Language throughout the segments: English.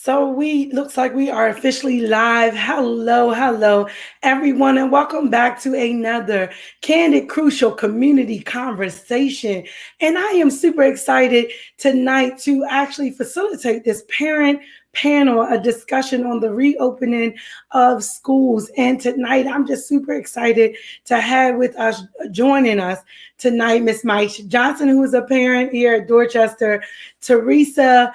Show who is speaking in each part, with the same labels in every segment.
Speaker 1: So we looks like we are officially live. Hello, hello, everyone, and welcome back to another Candid Crucial Community Conversation. And I am super excited tonight to actually facilitate this parent panel, a discussion on the reopening of schools. And tonight, I'm just super excited to have with us, joining us tonight, Miss Maisha Johnson, who is a parent here at Dorchester, Teresa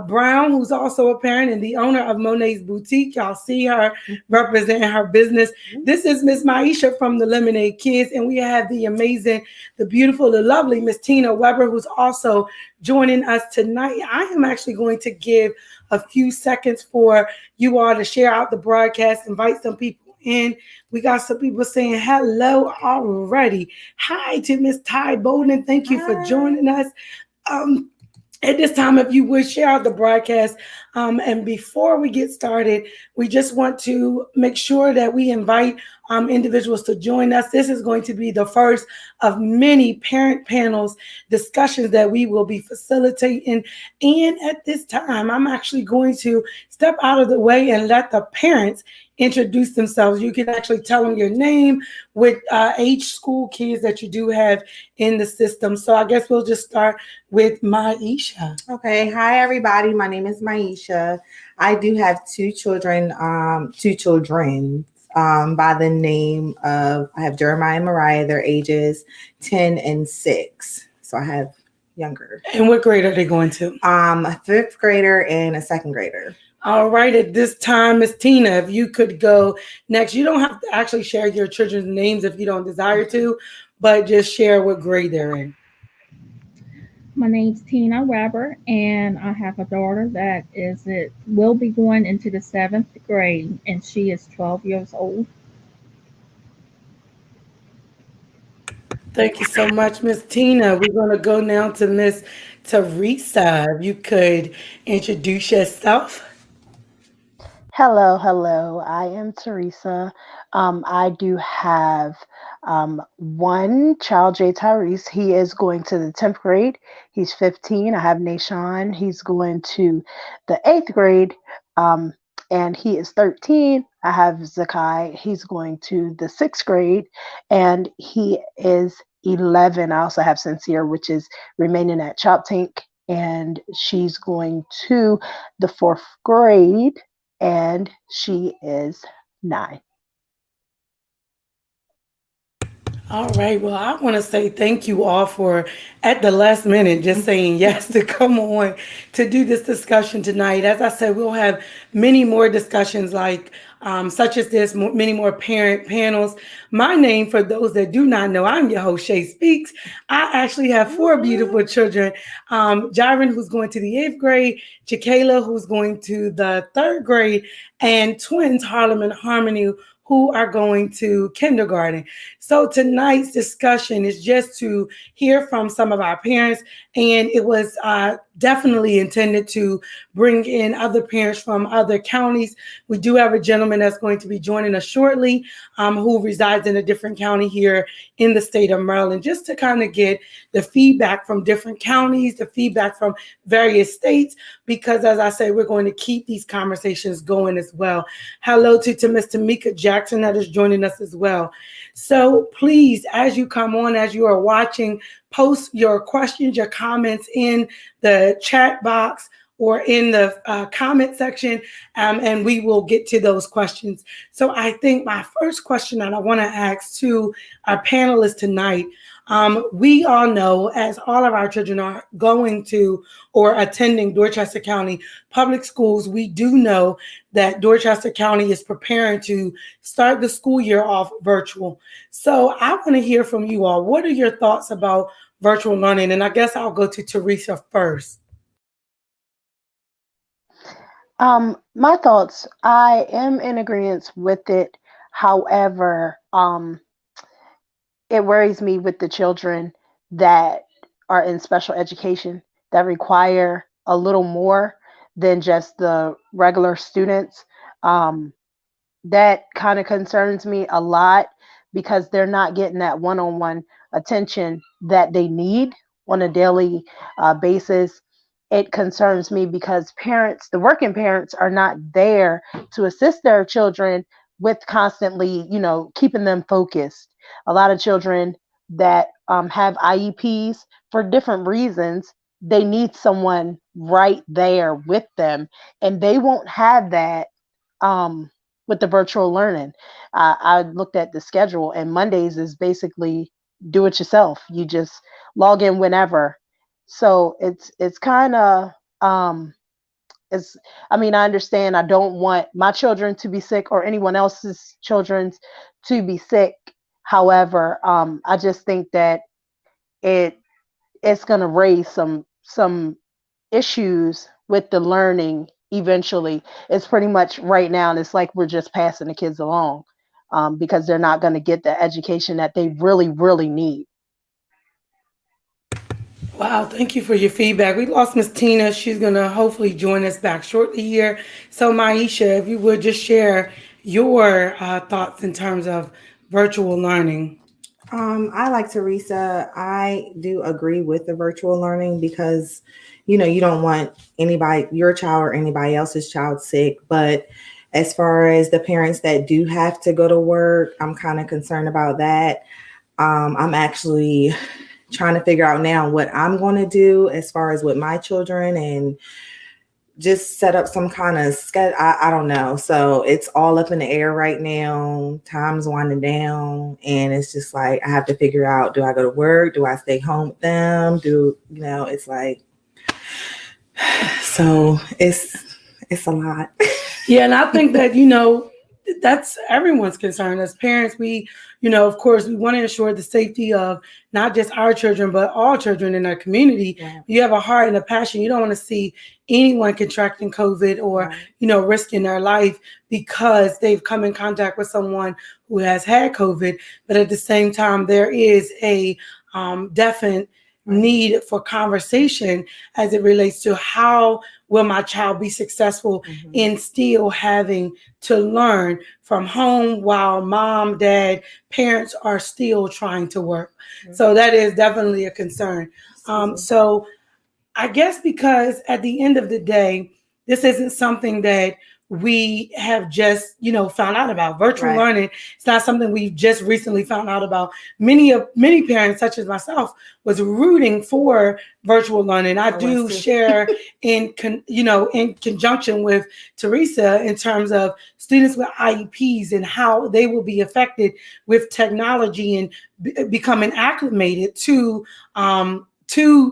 Speaker 1: Brown, who's also a parent and the owner of Monet's Boutique. Y'all see her representing her business. This is Miss Maisha from the Lemonade Kids, and we have the amazing, the beautiful, the lovely Miss Tina Weber, who's also joining us tonight. I am actually going to give a few seconds for you all to share out the broadcast, invite some people in. We got some people saying hello already. Hi to Miss Ty Bowden. Thank you for joining us. At this time, if you would share out the broadcast. And before we get started, we just want to make sure that we invite individuals to join us. This is going to be the first of many parent panels discussions that we will be facilitating. And at this time, I'm actually going to step out of the way and let the parents introduce themselves. You can actually tell them your name with age school kids that you do have in the system. So I guess we'll just start with Maisha.
Speaker 2: Okay. Hi, everybody. My name is Maisha. I do have two children by the name of, I have Jeremiah and Mariah. Their ages 10 and 6. So I have younger.
Speaker 1: And what grade are they going to?
Speaker 2: A 5th grader and a 2nd grader.
Speaker 1: All right, at this time, Miss Tina, if you could go next. You don't have to actually share your children's names if you don't desire to, but just share what grade they're in.
Speaker 3: My name's Tina Weber, and I have a daughter that will be going into the 7th grade, and she is 12 years old.
Speaker 1: Thank you so much, Miss Tina. We're going to go now to Miss Teresa. If you could introduce yourself.
Speaker 4: Hello. I am Teresa. I do have one child, Jay Tyrese. He is going to the 10th grade. He's 15. I have Nashawn. He's going to the 8th grade, and he is 13. I have Zakai. He's going to the 6th grade, and he is 11. I also have Sincere, which is remaining at Chop Tank, and she's going to the 4th grade. And she is 9.
Speaker 1: All right. Well, I want to say thank you all for, at the last minute, just saying yes to come on to do this discussion tonight. As I said, we'll have many more discussions like such as this, many more parent panels. My name, for those that do not know, I'm your host, Shay Speaks. I actually have 4 beautiful children. Jaron, who's going to the 8th grade, Jakayla, who's going to the 3rd grade, and twins, Harlem and Harmony, who are going to kindergarten. So tonight's discussion is just to hear from some of our parents, and it was definitely intended to bring in other parents from other counties. We do have a gentleman that's going to be joining us shortly who resides in a different county here in the state of Maryland, just to kind of get the feedback from different counties, the feedback from various states, because as I say, we're going to keep these conversations going as well. Hello to Miss Tamika Jackson that is joining us as well. So please, as you come on, as you are watching, post your questions, your comments in the chat box or in the comment section, and we will get to those questions. So I think my first question that I want to ask to our panelists tonight, we all know, as all of our children are going to or attending Dorchester County public schools, we do know that Dorchester County is preparing to start the school year off virtual. So I want to hear from you all. What are your thoughts about virtual learning? And I guess I'll go to Teresa first.
Speaker 4: My thoughts, I am in agreement with it. However, it worries me with the children that are in special education that require a little more than just the regular students. That kind of concerns me a lot because they're not getting that one-on-one attention that they need on a daily basis. it concerns me because parents, the working parents, are not there to assist their children with constantly, keeping them focused. A lot of children that have IEPs for different reasons, they need someone right there with them, and they won't have that um, with the virtual learning. I looked at the schedule, and Mondays is basically do it yourself. You just log in whenever. So it's kind of it's. I mean, I understand. I don't want my children to be sick or anyone else's children's to be sick. However, I just think that it it's going to raise some issues with the learning eventually. It's pretty much right now, and it's like we're just passing the kids along because they're not going to get the education that they really, really need.
Speaker 1: Wow, thank you for your feedback. We lost Miss Tina. She's going to hopefully join us back shortly here. So, Maisha, if you would just share your thoughts in terms of virtual learning.
Speaker 2: I like Teresa. I do agree with the virtual learning because, you don't want anybody, your child or anybody else's child sick. But as far as the parents that do have to go to work, I'm kind of concerned about that. I'm actually trying to figure out now what I'm going to do as far as with my children and just set up some kind of schedule. I don't know. So it's all up in the air right now. Time's winding down. And it's just like, I have to figure out, do I go to work? Do I stay home with them? It's like, so it's a lot.
Speaker 1: Yeah, and I think that, that's everyone's concern. As parents, we, of course, we want to ensure the safety of not just our children, but all children in our community.
Speaker 2: Yeah.
Speaker 1: You have a heart and a passion. You don't want to see anyone contracting COVID or,
Speaker 2: Right.
Speaker 1: Risking their life because they've come in contact with someone who has had COVID. But at the same time, there is a definite need for conversation as it relates to how will my child be successful in still having to learn from home while mom, dad, parents are still trying to work. So that is definitely a concern. So I guess because at the end of the day, this isn't something that we have just, found out about. Virtual
Speaker 2: Right.
Speaker 1: learning, it's not something we've just recently found out about. Many parents, such as myself, was rooting for virtual learning. I do share in conjunction with Teresa in terms of students with IEPs and how they will be affected with technology and becoming acclimated to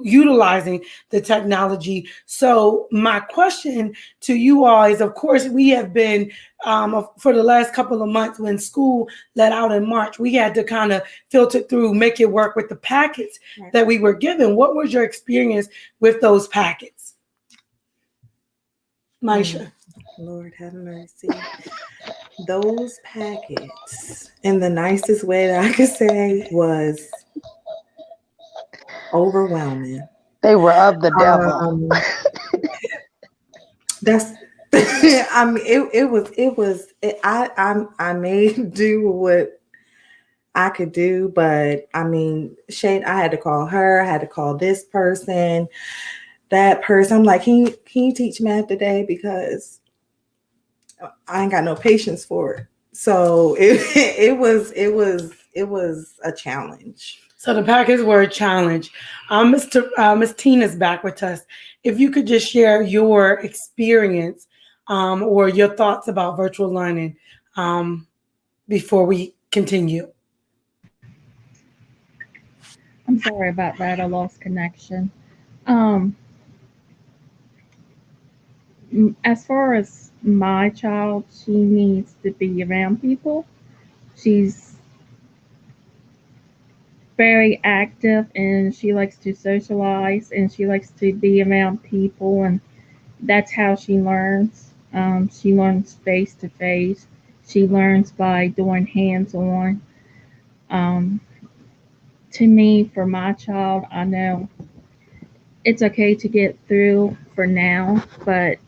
Speaker 1: utilizing the technology. So my question to you all is, of course, we have been for the last couple of months when school let out in March, we had to kind of filter through, make it work with the packets that we were given. What was your experience with those packets? Maisha.
Speaker 2: Lord have mercy. Those packets, in the nicest way that I could say, was overwhelming.
Speaker 4: They were of the devil.
Speaker 2: That's I mean I made do what I could do, but I mean, Shane, I had to call her, I had to call this person, that person. I'm like, can you teach math today? Because I ain't got no patience for it. So it was a challenge.
Speaker 1: So the packets were a challenge. Miss Tina's back with us. If you could just share your experience or your thoughts about virtual learning before we continue.
Speaker 3: I'm sorry about that. I lost connection. Um, as far as my child, she needs to be around people. She's very active and she likes to socialize and she likes to be around people, and that's how she learns. She learns face to face. She learns by doing hands on. Um, to me, for my child, I know it's okay to get through for now, but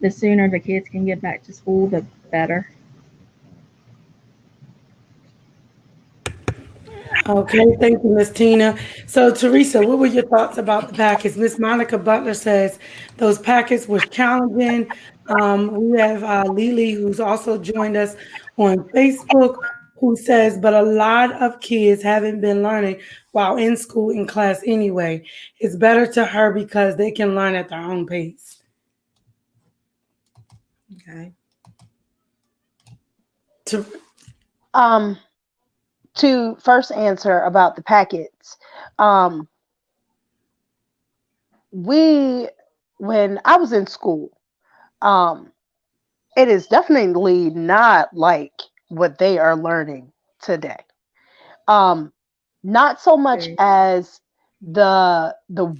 Speaker 3: the sooner the kids can get back to school, the better.
Speaker 1: Okay, thank you, Miss Tina. So, Teresa, what were your thoughts about the packets? Miss Monica Butler says those packets was challenging. We have Lily, who's also joined us on Facebook, who says, but a lot of kids haven't been learning while in school in class anyway. It's better to her because they can learn at their own pace.
Speaker 2: Okay.
Speaker 1: To,
Speaker 4: Um, to first answer about the packets, um, we when I was in school, um, it is definitely not like what they are learning today. Um, Not so much
Speaker 2: Okay.
Speaker 4: as the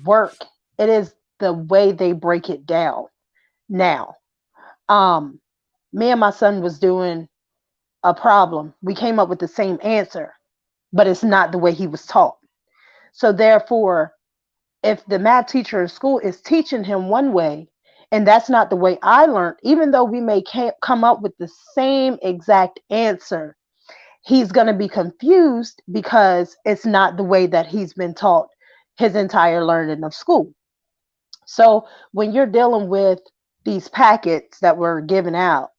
Speaker 4: work, it is the way they break it down now. Um, Me and my son was doing a problem. We came up with the same answer, but it's not the way he was taught. So therefore, if the math teacher in school is teaching him one way and that's not the way I learned, even though we may come up with the same exact answer, he's going to be confused because it's not the way that he's been taught his entire learning of school. So when you're dealing with these packets that were given out,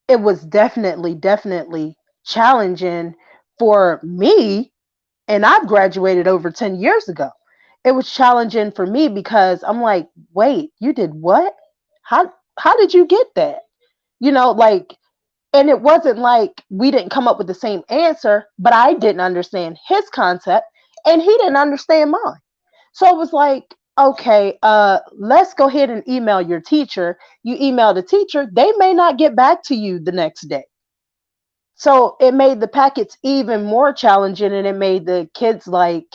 Speaker 4: it was definitely challenging for me, and I've graduated over 10 years ago. It was challenging for me because I'm like, wait, you did what? How did you get that? Like, and it wasn't like we didn't come up with the same answer, but I didn't understand his concept and he didn't understand mine. So it was like, okay, let's go ahead and email your teacher. You email the teacher, they may not get back to you the next day. So it made the packets even more challenging and it made the kids like,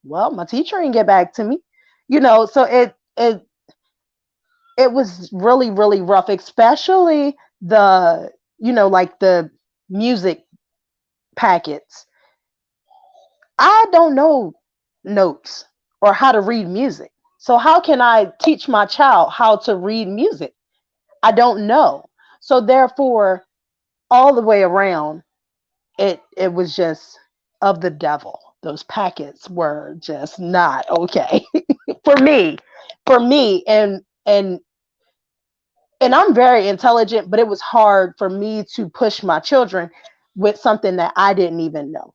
Speaker 4: well, my teacher ain't get back to me. So it was really rough, especially the like the music packets. I don't know notes or how to read music. So how can I teach my child how to read music? I don't know. So therefore, all the way around, it was just of the devil. Those packets were just not okay for me. For me and I'm very intelligent, but it was hard for me to push my children with something that I didn't even know.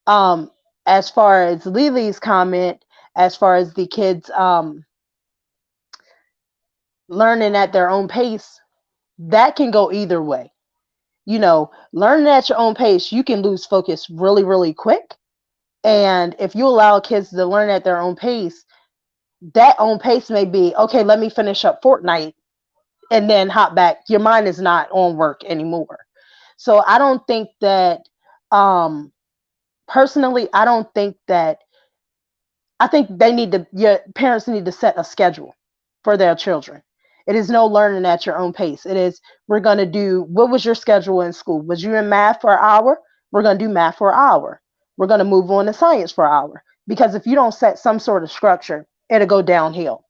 Speaker 4: Um, as far as Lily's comment, as far as the kids learning at their own pace, that can go either way. Learning at your own pace, you can lose focus really quick. And if you allow kids to learn at their own pace, that own pace may be, okay, let me finish up Fortnite and then hop back. Your mind is not on work anymore. So I don't think that, um, personally, I think your parents need to set a schedule for their children. It is no learning at your own pace. It is, we're going to do, what was your schedule in school? Was you in math for an hour? We're going to do math for an hour. We're going to move on to science for an hour. Because if you don't set some sort of structure, it'll go downhill.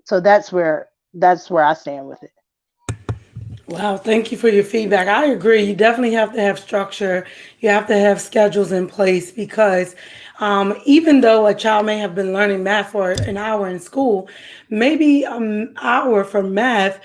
Speaker 4: So that's where I stand with it.
Speaker 1: Wow, thank you for your feedback. I agree. You definitely have to have structure. You have to have schedules in place because even though a child may have been learning math for an hour in school, maybe an hour for math,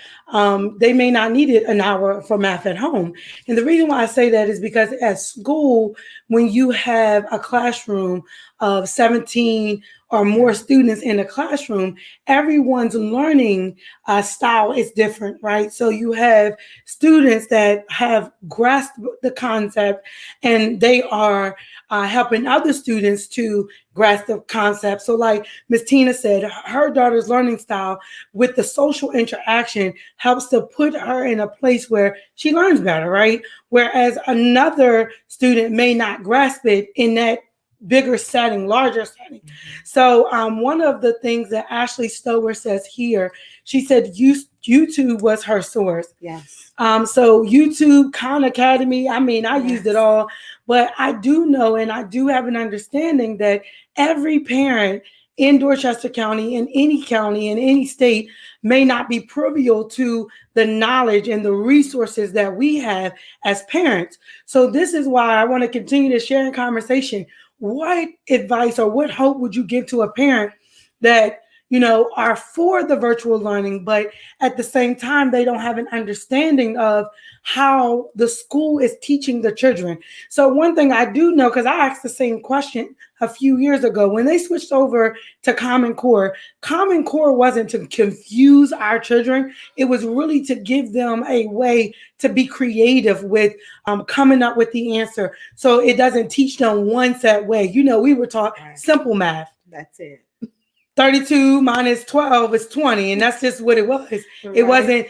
Speaker 1: they may not need it an hour for math at home. And the reason why I say that is because at school, when you have a classroom of 17 or more students in a classroom, everyone's learning style is different, right? So you have students that have grasped the concept and they are helping other students to grasp the concept. So, like Miss Tina said, her daughter's learning style with the social interaction helps to put her in a place where she learns better, right? Whereas another student may not grasp it in that bigger setting, larger setting. So one of the things that Ashley Stower says here, she said YouTube was her source.
Speaker 2: Yes.
Speaker 1: So YouTube, Khan Academy, I mean, I used it
Speaker 2: Yes.
Speaker 1: all, but I do know and I do have an understanding that every parent in Dorchester County, in any state, may not be privy to the knowledge and the resources that we have as parents. So this is why I want to continue to share in conversation. What advice or what hope would you give to a parent that are for the virtual learning, but at the same time, they don't have an understanding of how the school is teaching the children? So one thing I do know, because I asked the same question a few years ago, when they switched over to Common Core wasn't to confuse our children. It was really to give them a way to be creative with coming up with the answer. So it doesn't teach them one set way. We were taught simple math.
Speaker 2: That's it.
Speaker 1: 32 minus 12 is 20, and that's just what it was. Right. It wasn't,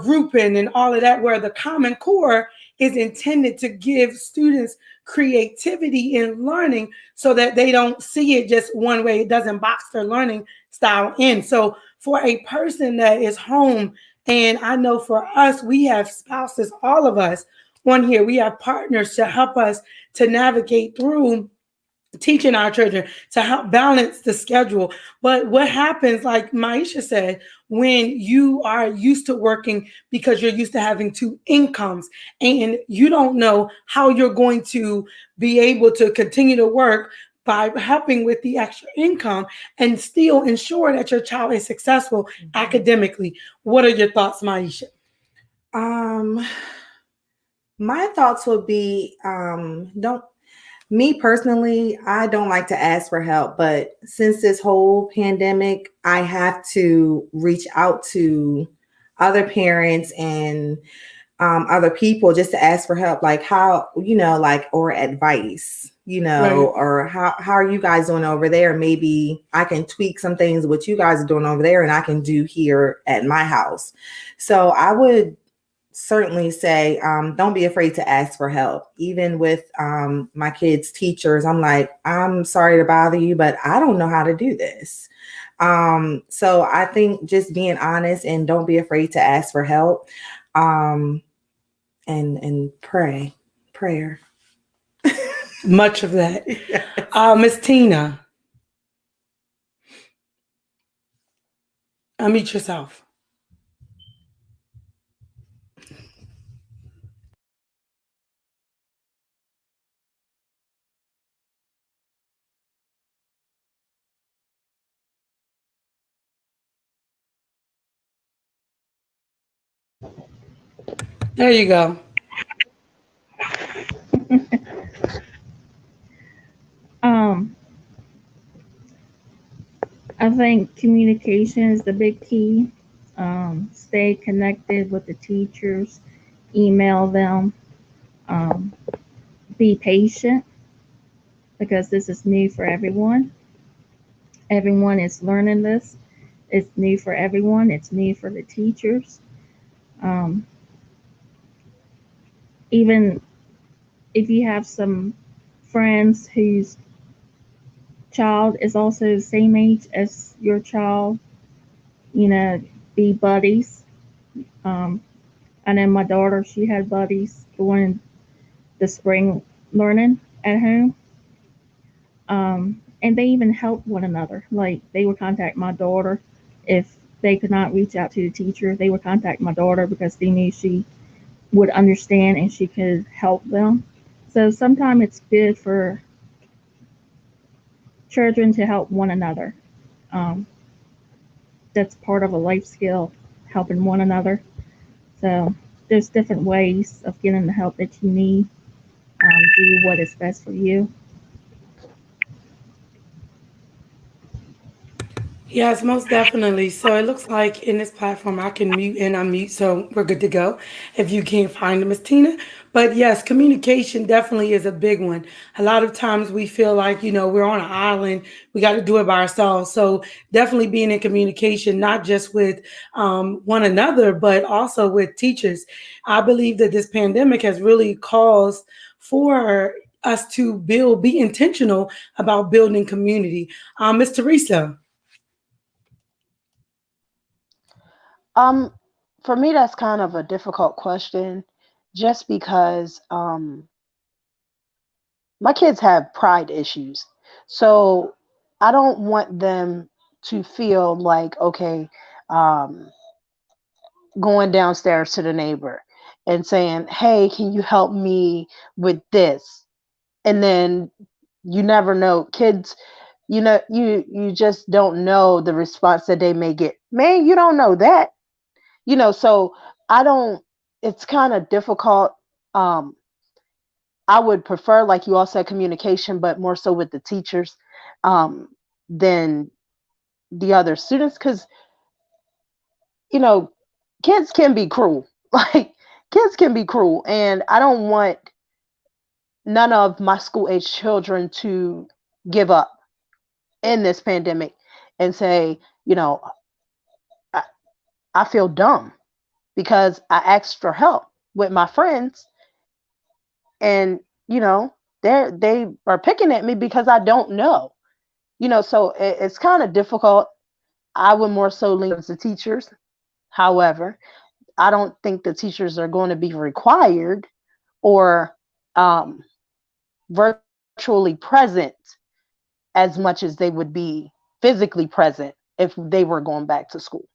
Speaker 1: grouping and all of that, where the Common Core is intended to give students creativity in learning so that they don't see it just one way. It doesn't box their learning style in. So for a person that is home, and I know for us, we have spouses, all of us on here, we have partners to help us to navigate through teaching our children, to help balance the schedule. But what happens, like Maisha said, when you are used to working because you're used to having two incomes and you don't know how you're going to be able to continue to work by helping with the extra income and still ensure that your child is successful academically. What are your thoughts, Maisha?
Speaker 2: My thoughts would be, me personally, I don't like to ask for help, but since this whole pandemic, I have to reach out to other parents and other people just to ask for help, like how, or advice, right. Or how are you guys doing over there? Maybe I can tweak some things what you guys are doing over there and I can do here at my house. So I would certainly say, don't be afraid to ask for help. Even with my kids' teachers, I'm like, I'm sorry to bother you, but I don't know how to do this. So I think just being honest and don't be afraid to ask for help, and prayer.
Speaker 1: Much of that. Miss Tina, unmute yourself. There you go.
Speaker 3: I think communication is the big key. Stay connected with the teachers, email them, be patient because this is new for everyone. Everyone is learning this. It's new for everyone. It's new for the teachers. Even if you have some friends whose child is also the same age as your child, be buddies. I know my daughter, she had buddies during the spring learning at home. And they even helped one another. Like they would contact my daughter if they could not reach out to the teacher. They would contact my daughter because they knew she would understand and she could help them. So sometimes it's good for children to help one another. That's part of a life skill, helping one another. So there's different ways of getting the help that you need. Do what is best for you.
Speaker 1: Yes, most definitely. So it looks like in this platform, I can mute and unmute, so we're good to go if you can't find Miss Tina. But yes, communication definitely is a big one. A lot of times we feel like, we're on an island, we got to do it by ourselves. So definitely being in communication, not just with one another, but also with teachers. I believe that this pandemic has really caused for us to be intentional about building community. Ms. Teresa.
Speaker 4: For me, that's kind of a difficult question just because my kids have pride issues. So I don't want them to feel like, okay, um, going downstairs to the neighbor and saying, hey, can you help me with this? And then you never know. Kids, you just don't know the response that they may get. Man, you don't know that. So I don't, it's kind of difficult. Um, I would prefer, like you all said, communication, but more so with the teachers um, than the other students, because you know, kids can be cruel. Like kids can be cruel, and I don't want none of my school age children to give up in this pandemic and say, I, I feel dumb because I asked for help with my friends, and they are picking at me because I don't know. So it's kind of difficult. I would more so lean to teachers. However, I don't think the teachers are going to be required or um, virtually present as much as they would be physically present if they were going back to school.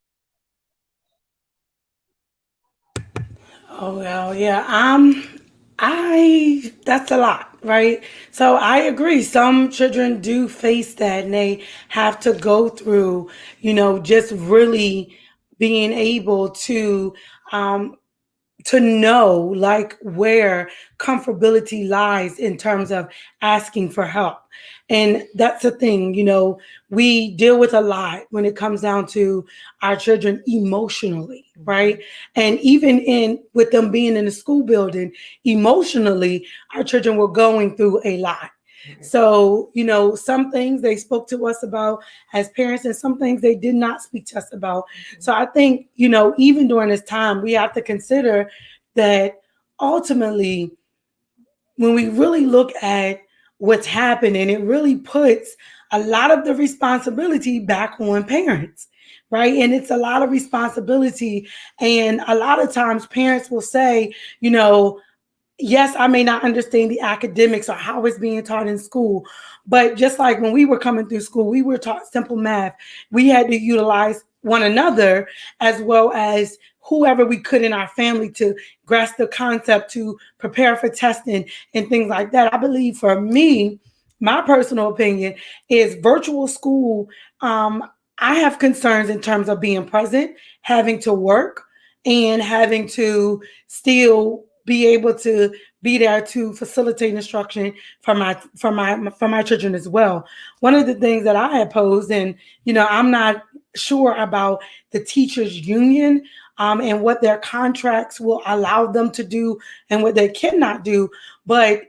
Speaker 1: Oh well, yeah. I that's a lot, right? So I agree. Some children do face that, and they have to go through, just really being able um, to know like where comfortability lies in terms of asking for help. And that's the thing, we deal with a lot when it comes down to our children emotionally, right? And even in with them being in the school building, emotionally, our children were going through a lot. So, some things they spoke to us about as parents, and some things they did not speak to us about. So I think, even during this time, we have to consider that ultimately, when we really look at what's happening, it really puts a lot of the responsibility back on parents, right? And it's a lot of responsibility. And a lot of times parents will say, yes, I may not understand the academics or how it's being taught in school, but just like when we were coming through school, we were taught simple math. We had to utilize one another as well as whoever we could in our family to grasp the concept, to prepare for testing and things like that. I believe for me, my personal opinion is virtual school. I have concerns in terms of being present, having to work, and having to still be able to be there to facilitate instruction for my children as well. One of the things that I had posed, and I'm not sure about the teachers union and what their contracts will allow them to do and what they cannot do, but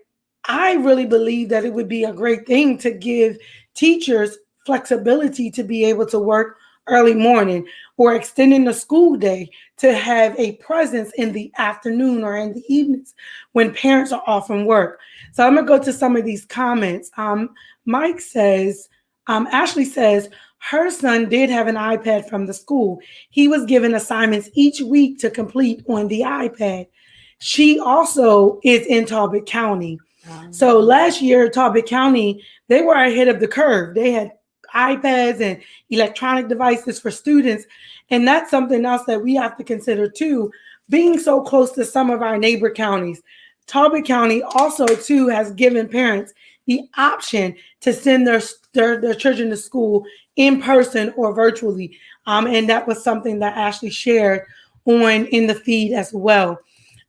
Speaker 1: I really believe that it would be a great thing to give teachers flexibility to be able to work early morning or extending the school day to have a presence in the afternoon or in the evenings when parents are off from work. So I'm going to go to some of these comments. Mike says, Ashley says, her son did have an iPad from the school. He was given assignments each week to complete on the iPad. She also is in Talbot County. So last year, Talbot County, they were ahead of the curve. They had iPads and electronic devices for students. And that's something else that we have to consider too, being so close to some of our neighbor counties. Talbot County also too has given parents the option to send their children to school in person or virtually. And that was something that Ashley shared on in the feed as well.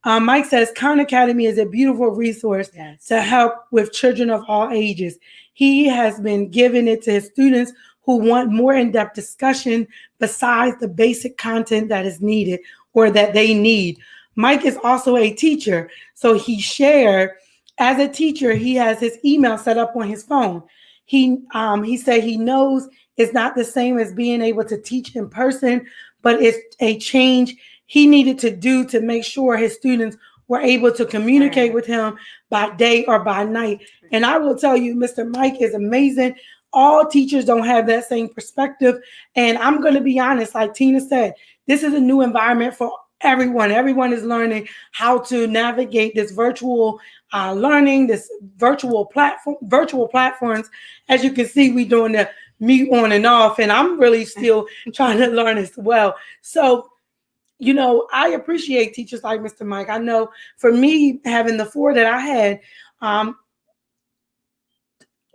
Speaker 1: Mike says Khan Academy is a beautiful resource to help with children of all ages. He has been giving it to his students who want more in-depth discussion besides the basic content that is needed or that they need. Mike is also a teacher, so he shared as a teacher, he has his email set up on his phone. He said he knows it's not the same as being able to teach in person, but it's a change he needed to do to make sure his students were able to communicate with him by day or by night. And I will tell you, Mr. Mike is amazing. All teachers don't have that same perspective. And I'm going to be honest, like Tina said, this is a new environment for Everyone is learning how to navigate this virtual learning, this virtual platforms. As you can see, we doing the mute on and off, and I'm really still trying to learn as well. So, I appreciate teachers like Mr. Mike. I know for me, having the four that I had, um,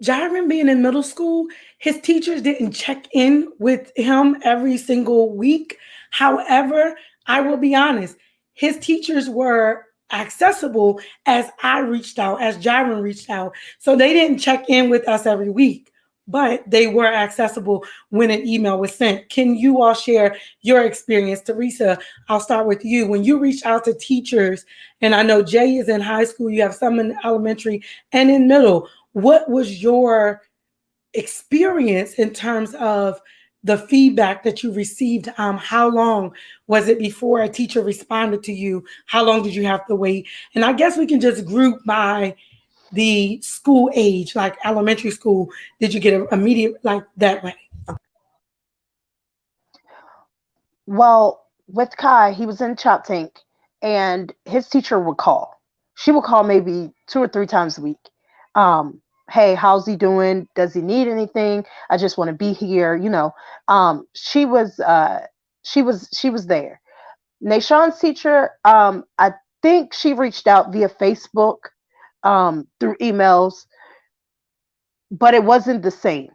Speaker 1: Jaron being in middle school, his teachers didn't check in with him every single week. However, I will be honest, his teachers were accessible as I reached out, as Jaron reached out. So they didn't check in with us every week, but they were accessible when an email was sent. Can you all share your experience? Teresa, I'll start with you. When you reach out to teachers, and I know Jay is in high school, you have some in elementary and in middle. What was your experience in terms of the feedback that you received? How long was it before a teacher responded to you? How long did you have to wait? And I guess we can just group by the school age, like elementary school. Did you get an immediate like that way?
Speaker 4: Well, with Kai, he was in Chop Tank, and his teacher would call. She would call maybe 2 or 3 times a week. Hey, how's he doing? Does he need anything? I just want to be here. She was there. Nashawn's teacher, I think she reached out via Facebook, through emails, but it wasn't the same.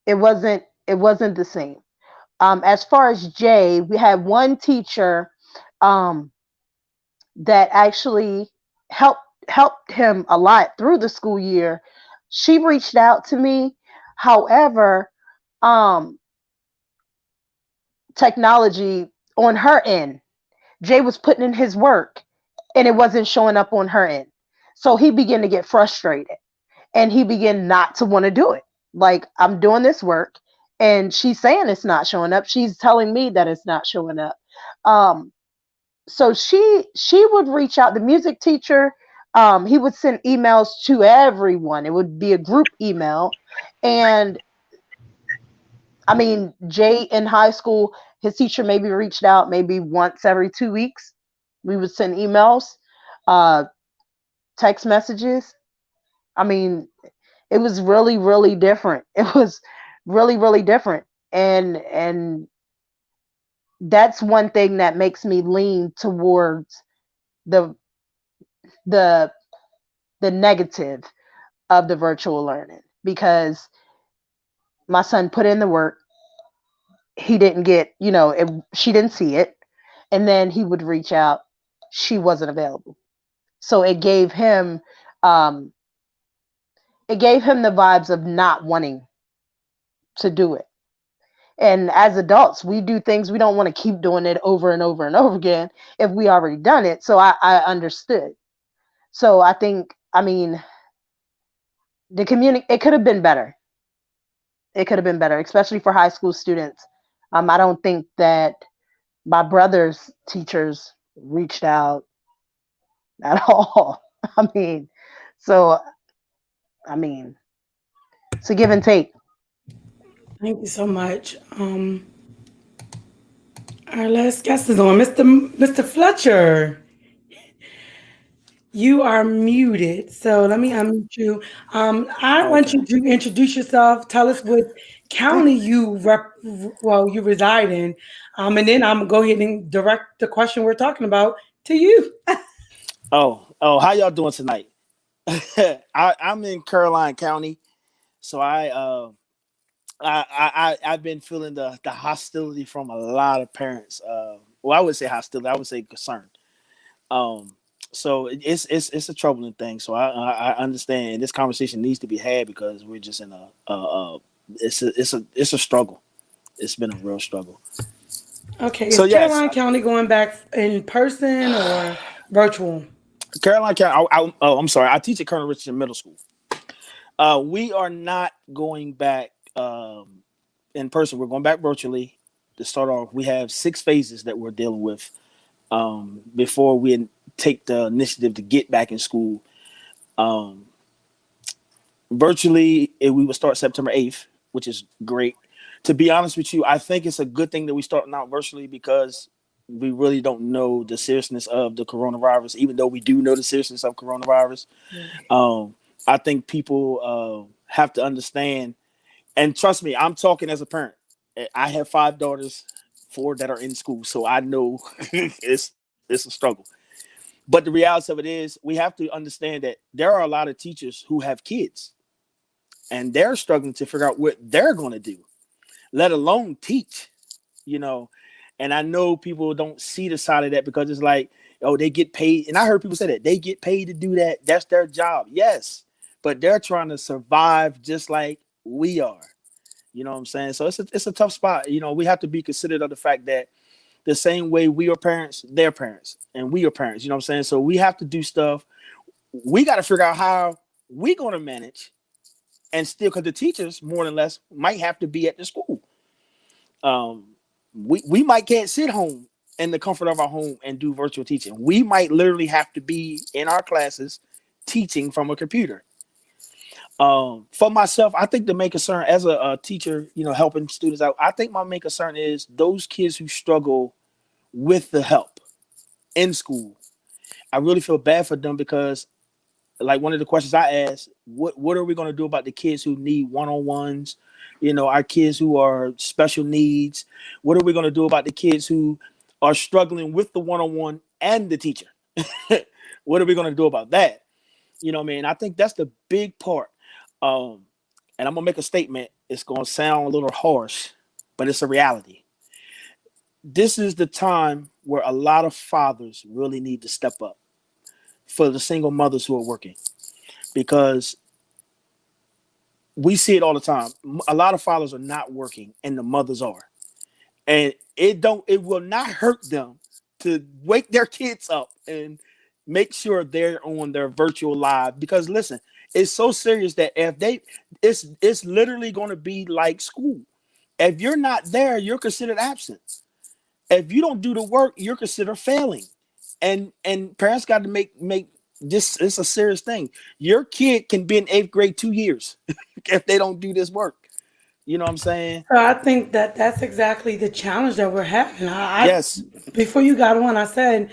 Speaker 4: It wasn't the same. As far as Jay, we had one teacher, um, that actually helped helped him a lot through the school year. She reached out to me. However, um, technology on her end, Jay was putting in his work and it wasn't showing up on her end. So he began to get frustrated and he began not to want to do it. Like, I'm doing this work and she's saying it's not showing up. She's telling me that it's not showing up. Um, so she would reach out. The music teacher, he would send emails to everyone. It would be a group email. And I mean, Jay in high school, his teacher maybe reached out maybe once every 2 weeks. We would send emails, uh, text messages. I mean, it was really, really different. It was really, really different. And that's one thing that makes me lean towards the the the negative of the virtual learning, because my son put in the work. He didn't get, she didn't see it, and then he would reach out. She wasn't available. So um it gave him the vibes of not wanting to do it. And as adults, we do things, we don't want to keep doing it over and over and over again if we already done it. So I understood. So I think, I mean, it could have been better. It could have been better, especially for high school students. I don't think that my brother's teachers reached out at all. I mean, so I mean, it's a give and take.
Speaker 1: Thank you so much. Our last guest is on, Mr. Fletcher. You are muted, so let me unmute you. I want
Speaker 5: Okay.
Speaker 1: you to introduce yourself. Tell us what county you reside in, and then I'm gonna go ahead and direct the question we're talking about to you.
Speaker 5: Oh, how y'all doing tonight? I'm in Caroline County, so I've been feeling the hostility from a lot of parents. Well, I would say hostility. I would say concern. Um, so it's a troubling thing. So I understand this conversation needs to be had because we're just in a struggle. It's been a real struggle.
Speaker 1: Okay,
Speaker 5: So
Speaker 1: is
Speaker 5: yes,
Speaker 1: Caroline County going back in person or virtual?
Speaker 5: Caroline County. I'm sorry. I teach at Colonel Richardson Middle School. We are not going back in person. We're going back virtually to start off. We have 6 phases that we're dealing with before we take the initiative to get back in school. Um, Virtually, we will start September 8th, which is great. To be honest with you, I think it's a good thing that we start out virtually because we really don't know the seriousness of the coronavirus, even though we do know the seriousness of coronavirus.
Speaker 2: Yeah.
Speaker 5: I think people have to understand, and trust me, I'm talking as a parent. I have 5 daughters, 4 that are in school, so I know it's a struggle. But the reality of it is, we have to understand that there are a lot of teachers who have kids, and they're struggling to figure out what they're going to do, let alone teach. You know, and I know people don't see the side of that because it's like, oh, they get paid. And I heard people say that they get paid to do that. That's their job. Yes, but they're trying to survive just like we are. You know what I'm saying? So it's a tough spot. You know, we have to be considerate of the fact that the same way we are parents, they're parents, and we are parents. You know what I'm saying? So we have to do stuff. We got to figure out how we're going to manage, and still, because the teachers more or less might have to be at the school. Um, we might can't sit home in the comfort of our home and do virtual teaching. We might literally have to be in our classes teaching from a computer. For myself, I think the main concern as a teacher, you know, helping students out, I think my main concern is those kids who struggle with the help in school. I really feel bad for them because, like, one of the questions I asked, what are we going to do about the kids who need one-on-ones? You know, our kids who are special needs. What are we going to do about the kids who are struggling with the one-on-one and the teacher? What are we going to do about that? You know what I mean? I think that's the big part. And I'm going to make a statement. It's going to sound a little harsh, but it's a reality. This is the time where a lot of fathers really need to step up for the single mothers who are working, because we see it all the time. A lot of fathers are not working and the mothers are. And it will not hurt them to wake their kids up and make sure they're on their virtual live, because listen, it's so serious that if they it's literally going to be like school. If you're not there, you're considered absent. If you don't do the work, you're considered failing. And parents got to make this, it's a serious thing. Your kid can be in 8th grade 2 years if they don't do this work. You know what I'm saying?
Speaker 1: So I think that that's exactly the challenge that we're having.
Speaker 5: Yes.
Speaker 1: Before you got on, I said,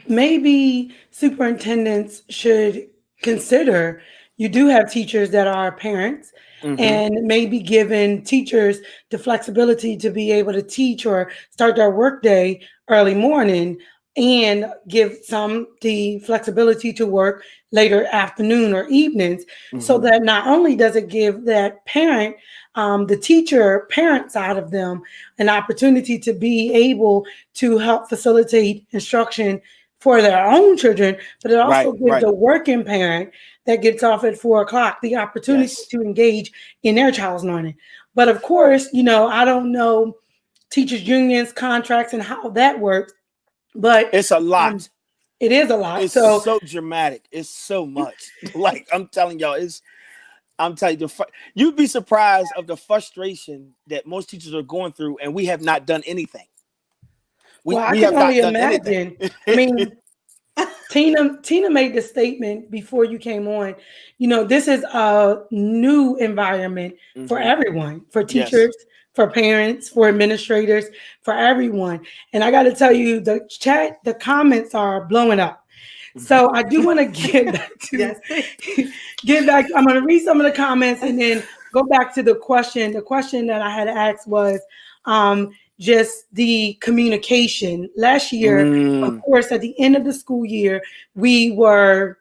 Speaker 1: maybe superintendents should consider, you do have teachers that are parents,
Speaker 5: Mm-hmm.
Speaker 1: and maybe giving teachers the flexibility to be able to teach or start their workday early morning, and give some the flexibility to work later afternoon or evenings, so
Speaker 5: Mm-hmm.
Speaker 1: that not only does it give that parent, the teacher parent side of them, an opportunity to be able to help facilitate instruction for their own children, but it also
Speaker 5: Right,
Speaker 1: gives
Speaker 5: right.
Speaker 1: the working parent that gets off at 4 o'clock the opportunity
Speaker 5: Yes.
Speaker 1: to engage in their child's learning. But of course, I don't know teachers unions contracts and how that works, but
Speaker 5: It's a
Speaker 1: um,
Speaker 5: lot.
Speaker 1: it is a lot.
Speaker 5: It's
Speaker 1: So
Speaker 5: so dramatic. It's so much. Like, I'm telling y'all, I'm telling you, you'd be surprised of the frustration that most teachers are going through, and we have not done anything.
Speaker 1: well, I
Speaker 5: We
Speaker 1: can
Speaker 5: have not
Speaker 1: only
Speaker 5: done anything.
Speaker 1: imagine. I mean, Tina made the statement before you came on. This is a new environment for
Speaker 5: Hmm.
Speaker 1: everyone, for
Speaker 5: Yes.
Speaker 1: teachers, for parents, for administrators, for everyone. And I got to tell you, the comments are blowing up.
Speaker 5: Hmm.
Speaker 1: So I do want to get back to
Speaker 2: Yes.
Speaker 1: get back. I'm going to read some of the comments and then go back to the question. The question that I had asked was, just the communication. Last year, of
Speaker 5: Mm.
Speaker 1: course, at the end of the school year, we were,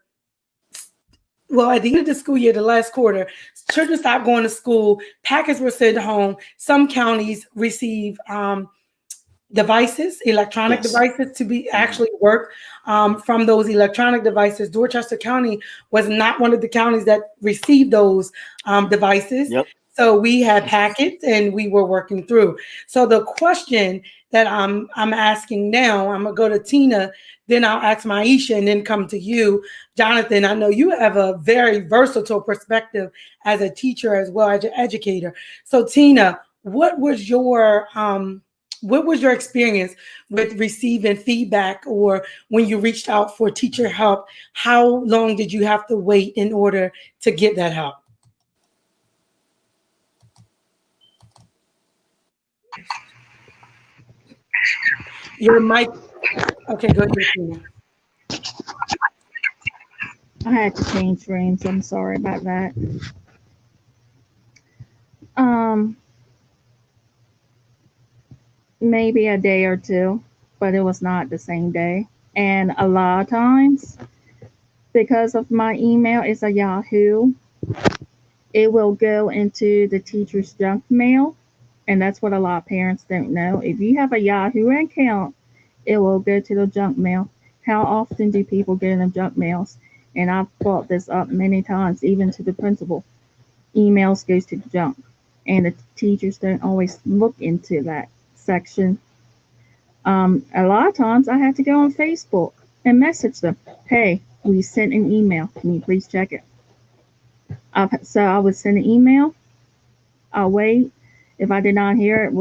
Speaker 1: well, at the end of the school year, the last quarter, children stopped going to school. Packets were sent home. Some counties receive devices, electronic
Speaker 5: Yes.
Speaker 1: devices, to be
Speaker 5: Hmm.
Speaker 1: actually work from those electronic devices. Dorchester County was not one of the counties that received those devices.
Speaker 5: Yep.
Speaker 1: So we had packets and we were working through. So the question that I'm asking now, I'm gonna go to Tina, then I'll ask Maisha, and then come to you, Jonathan. I know you have a very versatile perspective as a teacher as well as an educator. So Tina, what was your experience with receiving feedback, or when you reached out for teacher help? How long did you have to wait in order to get that help? Your mic. Okay, go ahead, Tina.
Speaker 3: I had to change rooms. I'm sorry about that. Um, maybe a day or two, but it was not the same day. And a lot of times, because of my email is a Yahoo, it will go into the teacher's junk mail. And that's what a lot of parents don't know. If you have a Yahoo account, it will go to the junk mail. How often do people get in the junk mails? And I've brought this up many times, even to the principal. Emails goes to the junk, and the teachers don't always look into that section. A lot of times, I had to go on Facebook and message them, "Hey, we sent an email. Can you please check it?" So I would send an email. I'll wait. If I did not hear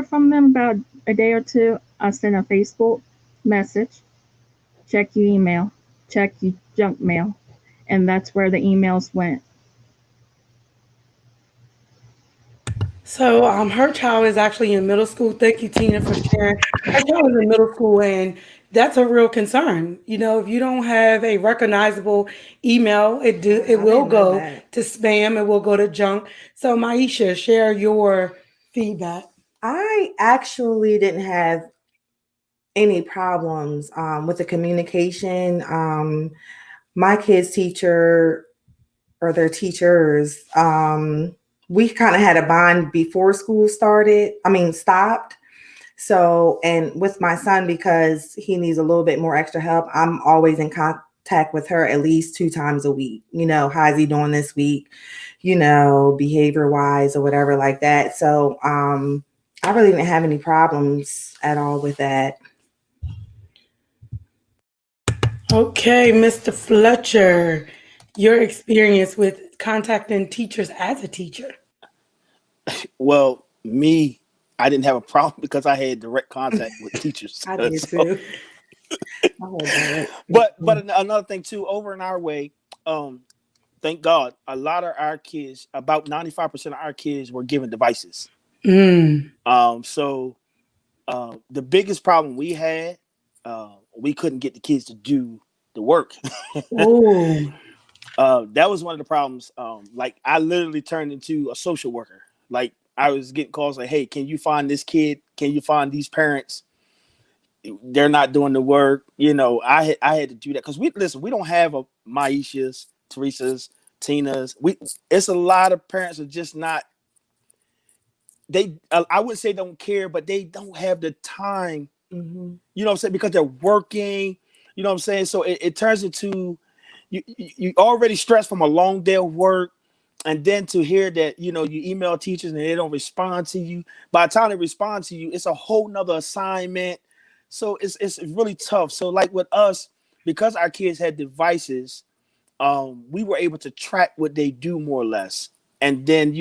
Speaker 3: from them about a day or two, I send a Facebook message. Check your email. Check your junk mail, and that's where the emails went.
Speaker 1: So, her child is actually in middle school. Thank you, Tina, for sharing. Her child is in middle school, and that's a real concern. If you don't have a recognizable email, it
Speaker 2: I
Speaker 1: will
Speaker 2: didn't know
Speaker 1: go
Speaker 2: that.
Speaker 1: to spam. It will go to junk. So, Maisha, share your feedback.
Speaker 2: I actually didn't have any problems with the communication. My kids' teacher or their teachers, we kind of had a bond before school started. I mean, stopped. So, and with my son, because he needs a little bit more extra help, I'm always in contact with her at least 2 times a week. How's he doing this week? Behavior wise or whatever like that. So, I really didn't have any problems at all with that.
Speaker 1: Okay, Mr. Fletcher, your experience with contacting teachers as a teacher.
Speaker 5: Well, me, I didn't have a problem because I had direct contact with teachers.
Speaker 2: I did
Speaker 5: So,
Speaker 2: too. I had direct.
Speaker 5: but another thing too, over in our way, um, thank God, a lot of our kids, about 95% of our kids, were given devices.
Speaker 1: Mm.
Speaker 5: So the biggest problem we had, we couldn't get the kids to do the work.
Speaker 1: Oh.
Speaker 5: That was one of the problems. Like I literally turned into a social worker. Like I was getting calls like, "Hey, can you find this kid? Can you find these parents? They're not doing the work." I had to do that because we don't have a Maisha's, Teresa's, Tina's. It's a lot of parents are just not. I wouldn't say don't care, but they don't have the time.
Speaker 2: Mm-hmm.
Speaker 5: You know what I'm saying? Because they're working. You know what I'm saying? So it turns into you already stressed from a long day of work, and then to hear that you email teachers and they don't respond to you. By the time they respond to you, it's a whole nother assignment. So it's really tough. So like with us, because our kids had devices, we were able to track what they do more or less. And then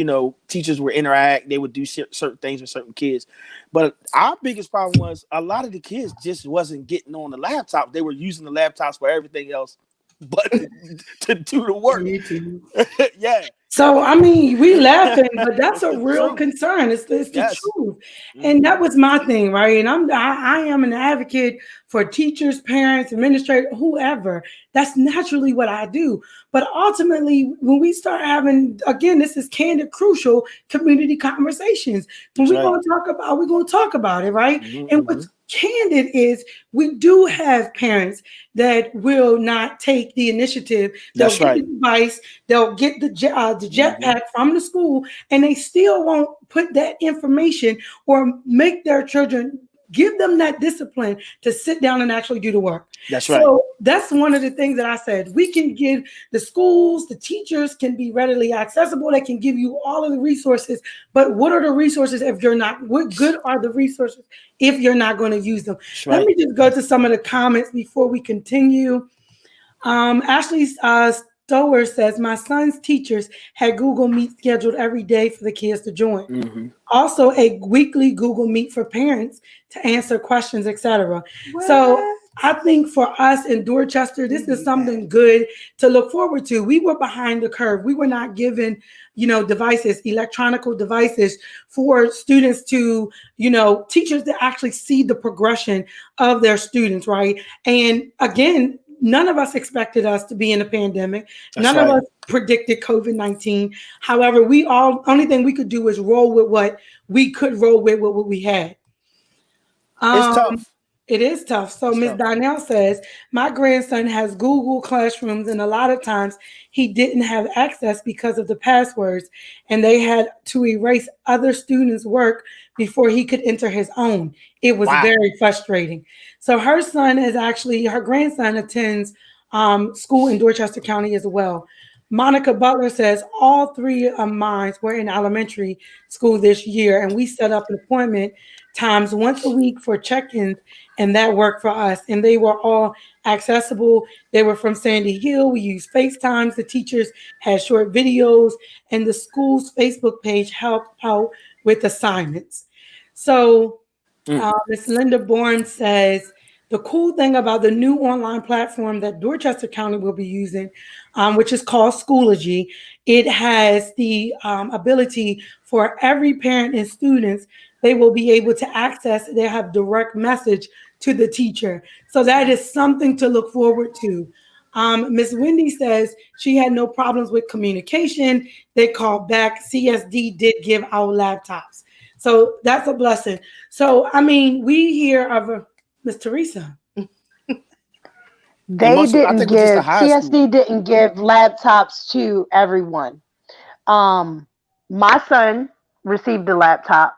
Speaker 5: teachers would interact. They would do certain things with certain kids. But our biggest problem was a lot of the kids just wasn't getting on the laptop. They were using the laptops for everything else but to do the work.
Speaker 2: YouTube.
Speaker 5: Yeah.
Speaker 1: So, I mean, we laughing, but that's
Speaker 5: It's
Speaker 1: a
Speaker 5: the
Speaker 1: real
Speaker 5: truth.
Speaker 1: concern. It's the
Speaker 5: Yes.
Speaker 1: truth. And that
Speaker 5: Mhm.
Speaker 1: was my thing, right? And I am an advocate for teachers, parents, administrators, whoever. That's naturally what I do. But ultimately, when we start having, again, this is candid, crucial community conversations. When
Speaker 5: That's right.
Speaker 1: we're going to talk about it, right? And
Speaker 5: Mm-hmm.
Speaker 1: what's candid is we do have parents that will not take the initiative. They'll
Speaker 5: That's
Speaker 1: get
Speaker 5: right.
Speaker 1: the device, they'll get the
Speaker 5: Mm-hmm.
Speaker 1: jetpack from the school, and they still won't put that information or make their children give them that discipline to sit down and actually do the work.
Speaker 5: That's right.
Speaker 1: So that's one of the things that I said. We can give the schools, the teachers can be readily accessible. They can give you all of the resources. But what are the resources if you're not? What good are the resources if you're not going to use them?
Speaker 5: That's
Speaker 1: Let
Speaker 5: right.
Speaker 1: me just go to some of the comments before we continue. Ashley Stower says, my son's teachers had Google Meet scheduled every day for the kids to join.
Speaker 5: Mm-hmm.
Speaker 1: Also, a weekly Google Meet for parents to answer questions, etc.
Speaker 2: What?
Speaker 1: So I think for us in Dorchester, this is something good to look forward to. We were behind the curve. We were not given, devices, electronical devices for students to, teachers to actually see the progression of their students, right? And again, none of us expected us to be in a pandemic.
Speaker 5: That's
Speaker 1: None of
Speaker 5: right.
Speaker 1: us predicted COVID-19. However, only thing we could do is roll with what we could roll with what we had.
Speaker 5: It's
Speaker 1: Um,
Speaker 5: tough.
Speaker 1: it is tough. So
Speaker 5: It's
Speaker 1: Ms.
Speaker 5: tough.
Speaker 1: Donnell says, my grandson has Google Classrooms, and a lot of times he didn't have access because of the passwords, and they had to erase other students' work before he could enter his own. It was
Speaker 5: Wow.
Speaker 1: very frustrating. So her grandson attends school in Dorchester County as well. Monica Butler says all three of mine were in elementary school this year, and we set up an appointment times once a week for check-ins, and that worked for us. And they were all accessible. They were from Sandy Hill. We used FaceTimes. The teachers had short videos, and the school's Facebook page helped out with assignments. So Ms. Linda Bourne says the cool thing about the new online platform that Dorchester County will be using, which is called Schoology, it has the ability for every parent and students, they will be able to access, they have direct message to the teacher. So that is something to look forward to. Ms. Wendy says she had no problems with communication. They called back. CSD did give out laptops. So that's a blessing. So, I mean, we hear of Miss Teresa.
Speaker 5: And
Speaker 4: They
Speaker 5: most of, I
Speaker 4: didn't
Speaker 5: think it was just the
Speaker 4: give
Speaker 5: high school.
Speaker 4: CSD didn't give laptops to everyone. Um, my son received a laptop,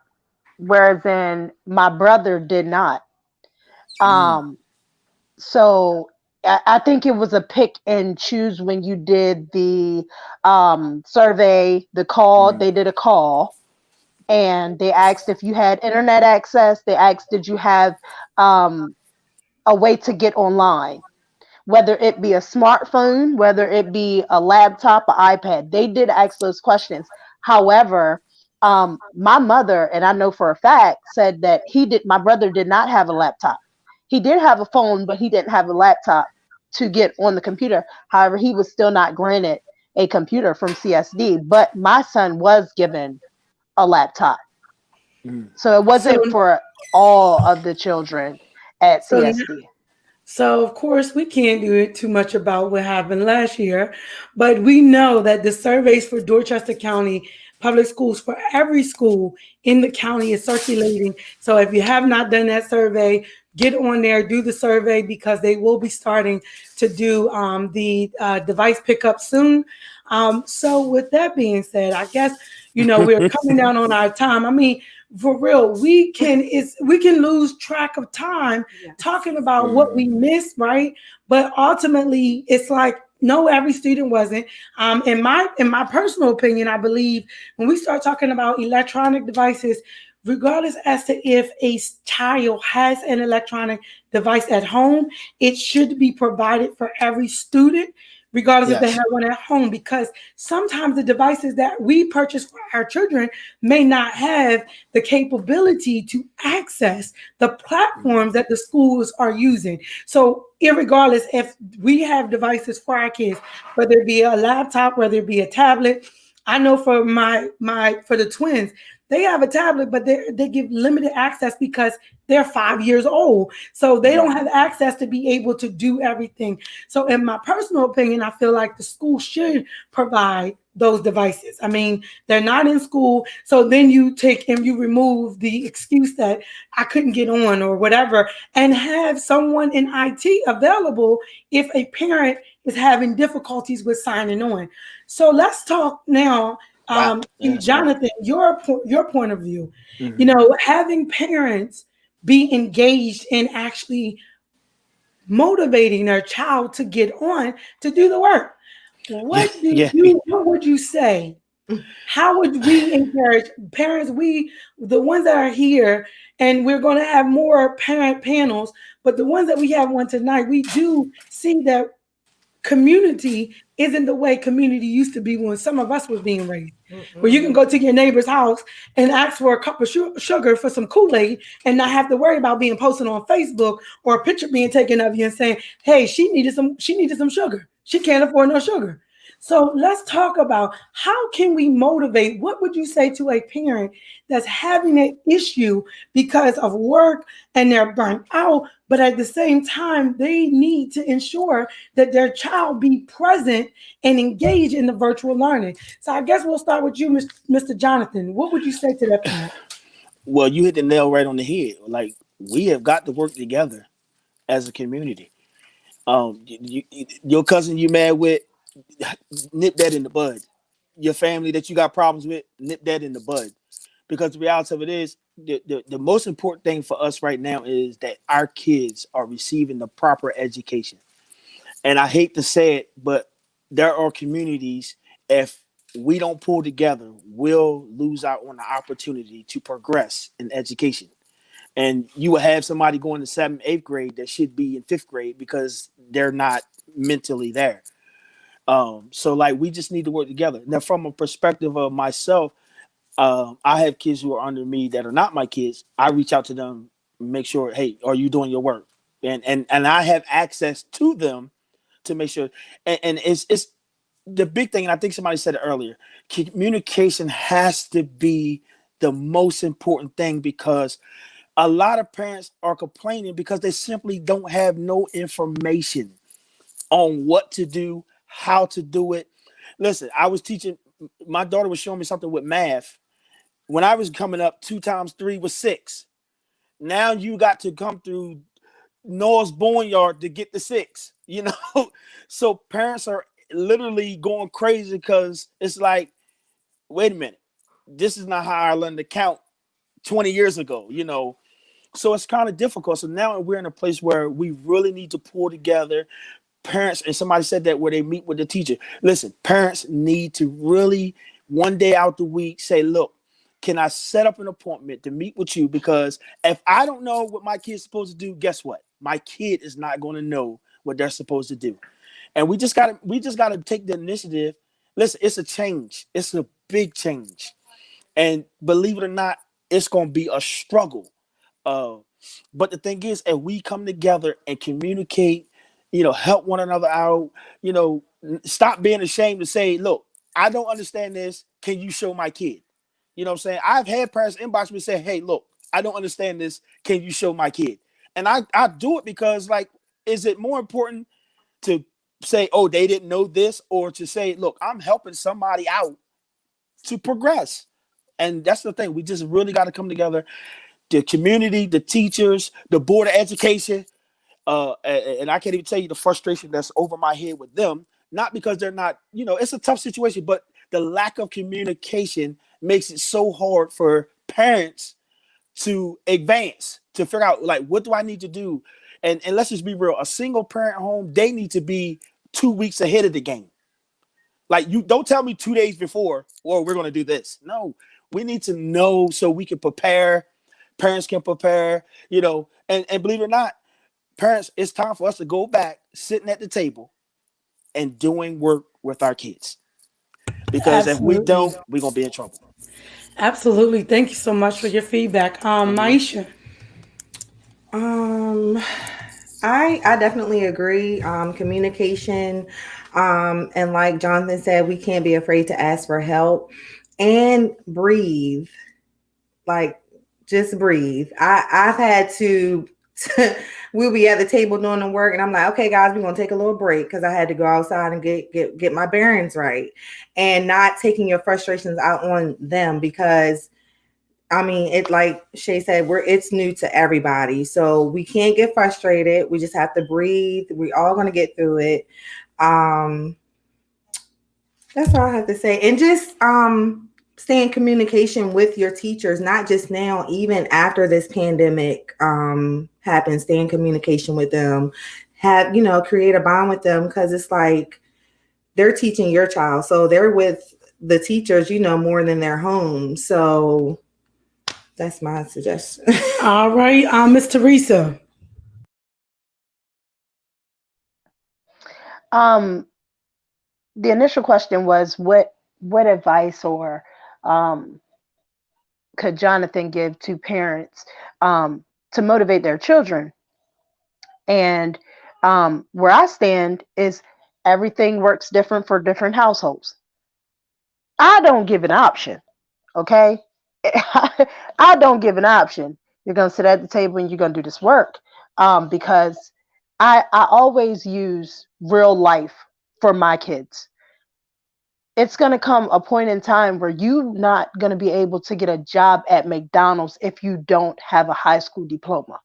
Speaker 4: whereas in my brother did not.
Speaker 5: Mm.
Speaker 4: Um, so I think it was a pick and choose when you did the survey, the call.
Speaker 5: Mm.
Speaker 4: They did a call and they asked if you had internet access. They asked, did you have um, a way to get online? Whether it be a smartphone, whether it be a laptop, or iPad. They did ask those questions. However, my mother, and I know for a fact, said that my brother did not have a laptop. He did have a phone, but he didn't have a laptop to get on the computer. However, he was still not granted a computer from CSD, but my son was given a laptop.
Speaker 5: Mm.
Speaker 4: So it
Speaker 1: So,
Speaker 4: wasn't for all of the children at
Speaker 1: so
Speaker 4: CSD.
Speaker 1: So, of course, we can't do it too much about what happened last year, but we know that the surveys for Dorchester County Public Schools for every school in the county is circulating. So, if you have not done that survey, get on there, do the survey because they will be starting to do the device pickup soon. So, with that being said, I guess we're coming down on our time. I mean, for real, we can lose track of time talking about what we missed, right? But ultimately, it's like no, every student wasn't. In my personal opinion, I believe when we start talking about electronic devices, regardless as to if a child has an electronic device at home, it should be provided for every student, regardless if they
Speaker 5: Yes.
Speaker 1: have one at home, because sometimes the devices that we purchase for our children may not have the capability to access the platforms that the schools are using. So, irregardless, if we have devices for our kids, whether it be a laptop, whether it be a tablet, I know for for the twins, they have a tablet, but they give limited access because they're 5 years old. So they don't have access to be able to do everything. So in my personal opinion, I feel like the school should provide those devices. I mean, they're not in school. So then you take and you remove the excuse that I couldn't get on or whatever, and have someone in IT available if a parent is having difficulties with signing on. So let's talk now,
Speaker 5: Wow. Yeah,
Speaker 1: to
Speaker 5: that's great.
Speaker 1: Jonathan, your point of view.
Speaker 5: Hmm.
Speaker 1: Having parents be engaged in actually motivating their child to get on to do the work.
Speaker 5: Yeah. Yeah.
Speaker 1: What would you say? How would we encourage parents? The ones that are here, and we're going to have more parent panels, but the ones that we have one tonight, we do see that community isn't the way community used to be when some of us was being raised. Where you can go to your neighbor's house and ask for a cup of sugar for some Kool-Aid and not have to worry about being posted on Facebook or a picture being taken of you and saying, hey, she needed some sugar. She can't afford no sugar. So let's talk about how can we motivate? What would you say to a parent that's having an issue because of work and they're burnt out, but at the same time, they need to ensure that their child be present and engage in the virtual learning? So I guess we'll start with you, Mr. Jonathan. What would you say to that parent?
Speaker 5: Well, you hit the nail right on the head. Like, we have got to work together as a community. Your cousin you mad with, nip that in the bud. Your family that you got problems with, nip that in the bud. Because the reality of it is, the most important thing for us right now is that our kids are receiving the proper education. And I hate to say it, but there are communities, if we don't pull together, we'll lose out on the opportunity to progress in education. And you will have somebody going to 7th, 8th grade that should be in 5th grade because they're not mentally there. So like, we just need to work together. Now, from a perspective of myself, I have kids who are under me that are not my kids. I reach out to them, make sure, hey, are you doing your work? And I have access to them to make sure. And it's the big thing. And I think somebody said it earlier. Communication has to be the most important thing, because a lot of parents are complaining because they simply don't have no information on what to do, how to do it. Listen, I was teaching, my daughter was showing me something with math. When I was coming up, 2 times 3 was 6. Now you got to come through Noah's Boneyard to get the 6, you know? So parents are literally going crazy because it's like, wait a minute, this is not how I learned to count 20 years ago, you know? So it's kind of difficult. So now we're in a place where we really need to pull together. Parents, and somebody said that where they meet with the teacher. Listen, parents need to really, one day out the week, say, look, can I set up an appointment to meet with you? Because if I don't know what my kid's supposed to do, guess what? My kid is not going to know what they're supposed to do. And we just gotta take the initiative. Listen, it's a change. It's a big change. And believe it or not, it's going to be a struggle. Uh, but the thing is, if we come together and communicate, help one another out, stop being ashamed to say, look, I don't understand this. Can you show my kid? You know what I'm saying? I've had parents inbox me and say, hey, look, I don't understand this. Can you show my kid? And I do it because, like, is it more important to say, oh, they didn't know this, or to say, look, I'm helping somebody out to progress? And that's the thing. We just really got to come together. The community, the teachers, the board of education, and I can't even tell you the frustration that's over my head with them. Not because they're not, it's a tough situation, but the lack of communication makes it so hard for parents to advance, to figure out, like, what do I need to do? And let's just be real. A single parent home, they need to be 2 weeks ahead of the game. Like, you don't tell me 2 days before, well, we're going to do this. No, we need to know so we can prepare. Parents can prepare, and believe it or not, parents, it's time for us to go back, sitting at the table and doing work with our kids. Because if we
Speaker 1: Absolutely.
Speaker 5: don't, we're going to be in trouble.
Speaker 1: Absolutely. Thank you so much for your feedback. Maisha.
Speaker 2: Um, I definitely agree. Communication, and like Jonathan said, we can't be afraid to ask for help and breathe. Like, just breathe. I've had to. We'll be at the table doing the work, and I'm like, okay, guys, we're gonna take a little break because I had to go outside and get my bearings right, and not taking your frustrations out on them, because I mean, it, like Shay said, it's new to everybody. So we can't get frustrated. We just have to breathe. We're all gonna get through it. That's all I have to say. And just stay in communication with your teachers, not just now, even after this pandemic happens, stay in communication with them. Create a bond with them, because it's like they're teaching your child. So they're with the teachers, more than their home. So that's my suggestion.
Speaker 1: All right, Miss Teresa.
Speaker 4: Um, the initial question was what advice or um, could Jonathan give to parents to motivate their children? And where I stand is everything works different for different households. I don't give an option, okay? I don't give an option. You're gonna sit at the table and you're gonna do this work, because I always use real life for my kids. It's going to come a point in time where you're not going to be able to get a job at McDonald's if you don't have a high school diploma.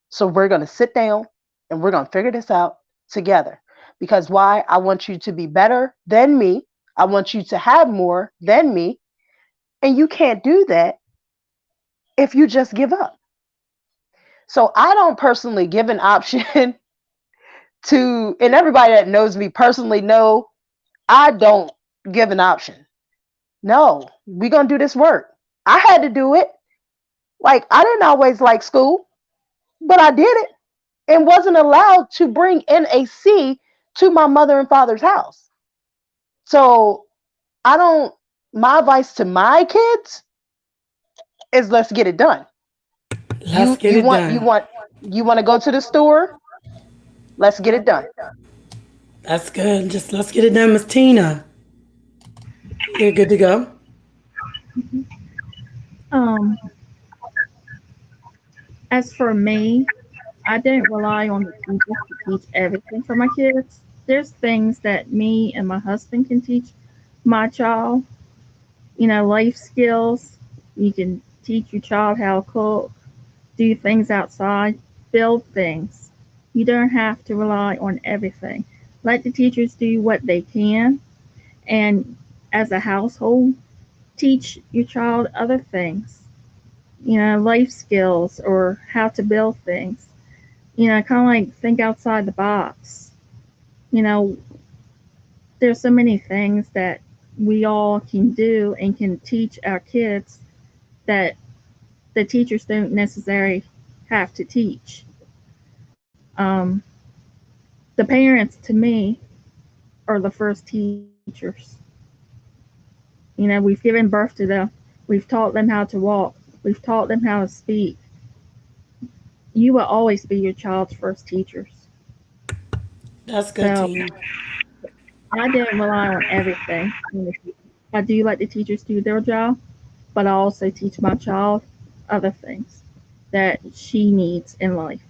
Speaker 4: So we're going to sit down and we're going to figure this out together. Because why? I want you to be better than me. I want you to have more than me. And you can't do that if you just give up. So I don't personally give an option to, and everybody that knows me personally know I don't give an option. No, we're going to do this work. I had to do it. Like, I didn't always like school, but I did it and wasn't allowed to bring in a C to my mother and father's house. So I don't, my advice to my kids is let's get it done.
Speaker 1: Let's
Speaker 4: You
Speaker 1: get
Speaker 4: you
Speaker 1: it
Speaker 4: want you
Speaker 1: done.
Speaker 4: want you want to go to the store? Let's get it done.
Speaker 1: That's good. Just let's get it done, Miss Tina. You're good to go.
Speaker 3: Um, as for me, I don't rely on the teachers to teach everything for my kids. There's things that me and my husband can teach my child. Life skills. You can teach your child how to cook, do things outside, build things. You don't have to rely on everything. Let the teachers do what they can, and as a household, teach your child other things. Life skills or how to build things. Kind of like think outside the box. You know, there's so many things that we all can do and can teach our kids that the teachers don't necessarily have to teach. Um, the parents, to me, are the first teachers. We've given birth to them. We've taught them how to walk. We've taught them how to speak. You will always be your child's first teachers.
Speaker 1: That's good,
Speaker 3: So
Speaker 1: Tina.
Speaker 3: I don't rely on everything. I do let the teachers do their job, but I also teach my child other things that she needs in life.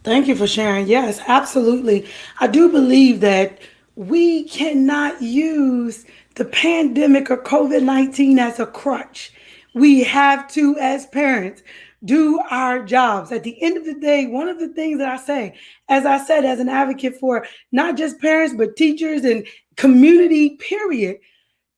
Speaker 1: Thank you for sharing. Yes, absolutely. I do believe that we cannot use the pandemic or COVID-19 as a crutch. We have to, as parents, do our jobs. At the end of the day, one of the things that I say, as I said, as an advocate for not just parents, but teachers and community, period,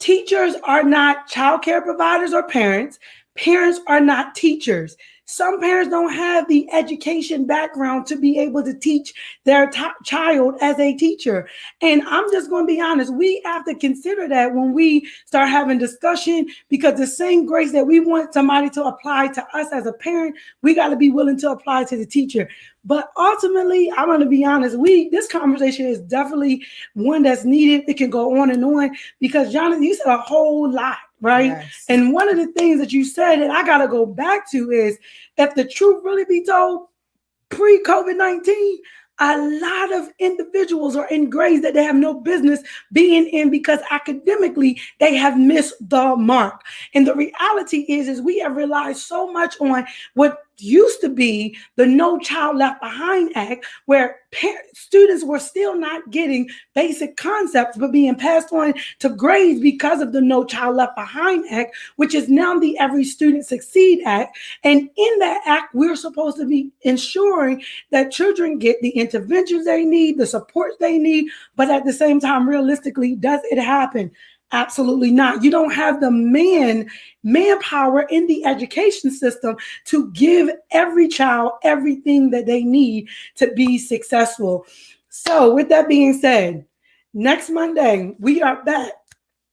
Speaker 1: teachers are not childcare providers or parents. Parents are not teachers. Some parents don't have the education background to be able to teach their child as a teacher. And I'm just going to be honest, we have to consider that when we start having discussion, because the same grace that we want somebody to apply to us as a parent, we got to be willing to apply to the teacher. But ultimately, I'm going to be honest, this conversation is definitely one that's needed. It can go on because Jonathan, you said a whole lot, right?
Speaker 2: Yes.
Speaker 1: And one of the things that you said that I got to go back to is, if the truth really be told, pre-COVID-19, a lot of individuals are in grades that they have no business being in because academically they have missed the mark. And the reality is we have relied so much on what used to be the No Child Left Behind Act, where students were still not getting basic concepts but being passed on to grades because of the No Child Left Behind Act, which is now the Every Student Succeed Act. And in that act, we're supposed to be ensuring that children get the interventions they need, the supports they need, but at the same time, realistically, does it happen? Absolutely not. You don't have the manpower in the education system to give every child everything that they need to be successful. So with that being said, next Monday, we are back.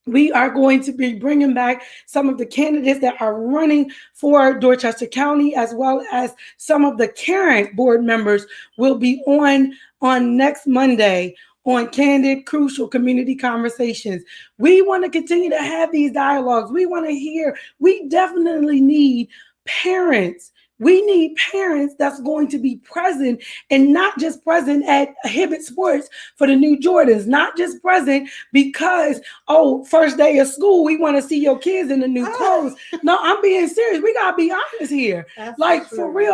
Speaker 1: We are going to be bringing back some of the candidates that are running for Dorchester County, as well as some of the current board members will be on next Monday on Candid, Crucial Community Conversations. We want to continue to have these dialogues. We want to hear, we definitely need parents. We need parents that's going to be present, and not just present at Hibbett Sports for the new Jordans, not just present because, oh, first day of school, we want to see your kids in the new clothes. No, I'm being serious. We got to be honest here.
Speaker 2: That's
Speaker 1: Like, for real,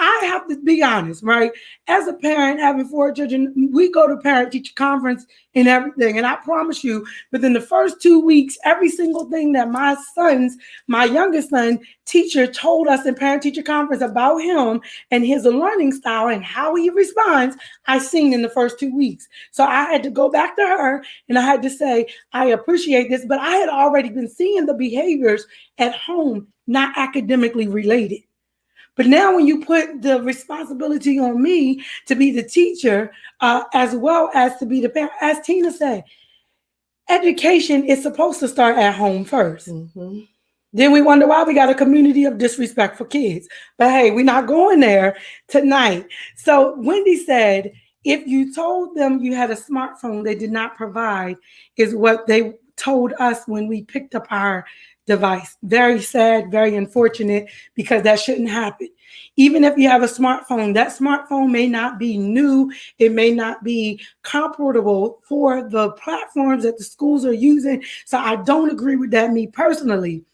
Speaker 1: I have to be honest, right? As a parent, having 4 children, we go to parent teacher conference and everything. And I promise you, within the first 2 weeks, every single thing that my youngest son, teacher told us in parent teacher conference about him and his learning style and how he responds, I seen in the first 2 weeks. So I had to go back to her and I had to say, I appreciate this, but I had already been seeing the behaviors at home, not academically related. But now when you put the responsibility on me to be the teacher, as well as to be the parent, as Tina said, education is supposed to start at home first.
Speaker 2: Mm-hmm.
Speaker 1: Then we wonder why we got a community of disrespect for kids. But hey, we're not going there tonight. So Wendy said, if you told them you had a smartphone they did not provide, is what they told us when we picked up our device. Very sad, very unfortunate, because that shouldn't happen. Even if you have a smartphone, that smartphone may not be new. It may not be comparable for the platforms that the schools are using. So I don't agree with that, me personally.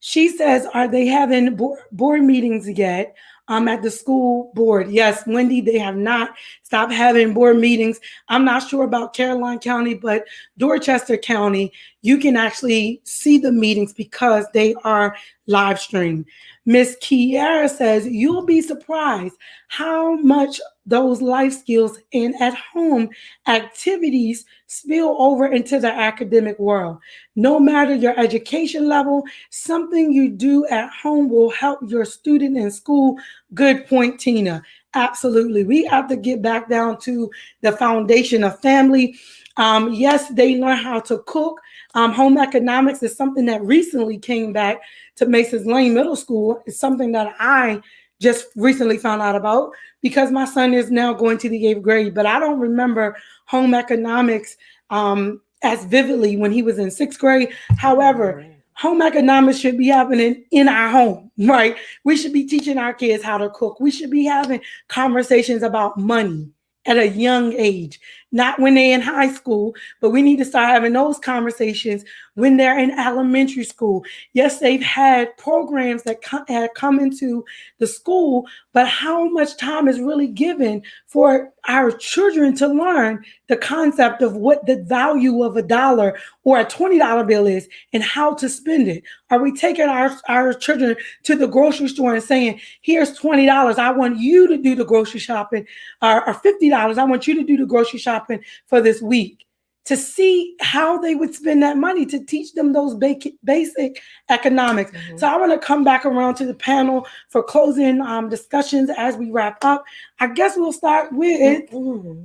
Speaker 1: She says, are they having board meetings yet? At the school board. Yes, Wendy, they have not stopped having board meetings. I'm not sure about Caroline County, but Dorchester County, you can actually see the meetings because they are live streamed. Miss Kiara says, you'll be surprised how much those life skills and at home activities spill over into the academic world. No matter your education level, something you do at home will help your student in school. Good point, Tina. Absolutely. We have to get back down to the foundation of family. Yes, they learn how to cook. Home economics is something that recently came back to Mason's Lane Middle School. It's something that I just recently found out about because my son is now going to the 8th grade, but I don't remember home economics as vividly when he was in 6th grade. However, home economics should be happening in our home, right? We should be teaching our kids how to cook. We should be having conversations about money at a young age, not when they're in high school, but we need to start having those conversations when they're in elementary school. Yes, they've had programs that have come into the school, but how much time is really given for our children to learn the concept of what the value of $1 or a $20 bill is and how to spend it? Are we taking our children to the grocery store and saying, here's $20, I want you to do the grocery shopping, or $50, I want you to do the grocery shopping for this week, to see how they would spend that money, to teach them those basic economics. Mm-hmm. So I want to come back around to the panel for closing discussions as we wrap up. I guess we'll start with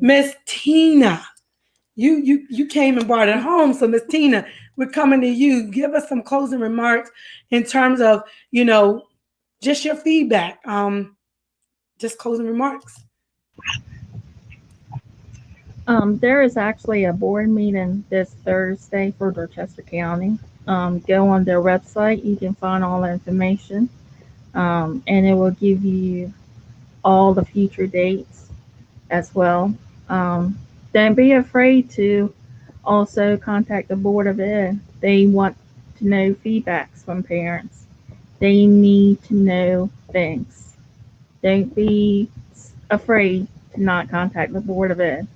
Speaker 1: Miss Tina. You came and brought it home. So Miss Tina, we're coming to you. Give us some closing remarks in terms of, just your feedback. Just closing remarks.
Speaker 3: There is actually a board meeting this Thursday for Dorchester County. Go on their website. You can find all the information, and it will give you all the future dates as well. Don't be afraid to also contact the Board of Ed. They want to know feedbacks from parents. They need to know things. Don't be afraid to not contact the Board of Ed.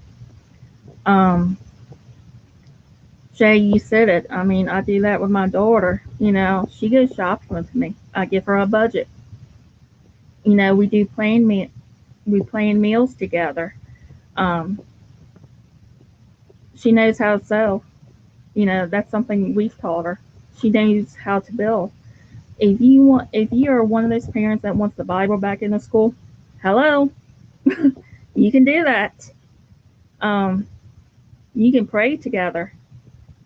Speaker 3: Shay, you said it. I mean, I do that with my daughter. She goes shopping with me. I give her a budget. We do we plan meals together. She knows how to sew. That's something we've taught her. She knows how to build. If you are one of those parents that wants the Bible back in the school, hello, you can do that. You can pray together.